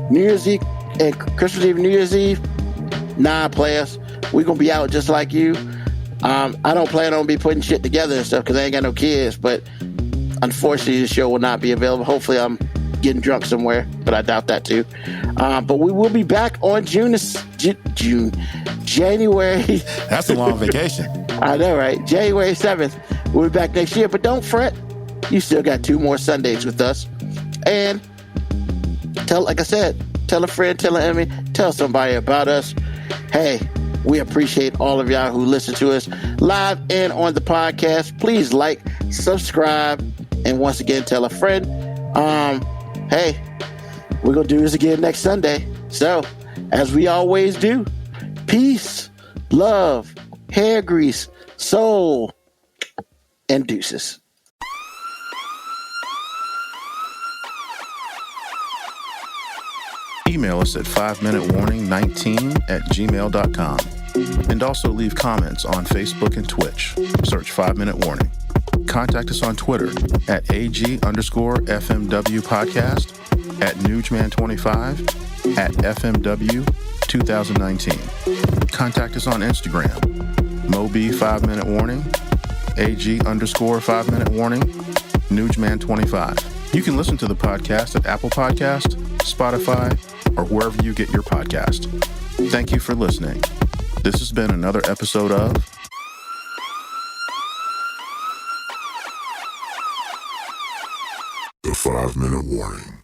New Year's Eve and Christmas Eve and New Year's Eve, 9 players. We're going to be out just like you. I don't plan on be putting shit together and stuff because I ain't got no kids, but unfortunately the show will not be available. Hopefully I'm getting drunk somewhere, but I doubt that too. But we will be back on January. That's a long vacation. I know, right? January 7th. We'll be back next year, but don't fret. You still got 2 more Sundays with us. And like I said, tell a friend, tell an enemy, tell somebody about us. Hey, we appreciate all of y'all who listen to us live and on the podcast. Please like, subscribe, and once again, tell a friend. Hey, we're going to do this again next Sunday. So, as we always do, peace, love, hair grease, soul, and deuces. Email us at 5minutewarning19@gmail.com. And also leave comments on Facebook and Twitch. Search 5 Minute Warning. Contact us on Twitter at AG_FMW podcast, at Nugman25, at FMW 2019. Contact us on Instagram, Moby 5 Minute Warning, AG_5 Minute Warning, Nugman25. You can listen to the podcast at Apple Podcast, Spotify, or wherever you get your podcast. Thank you for listening. This has been another episode of The 5 Minute Warning.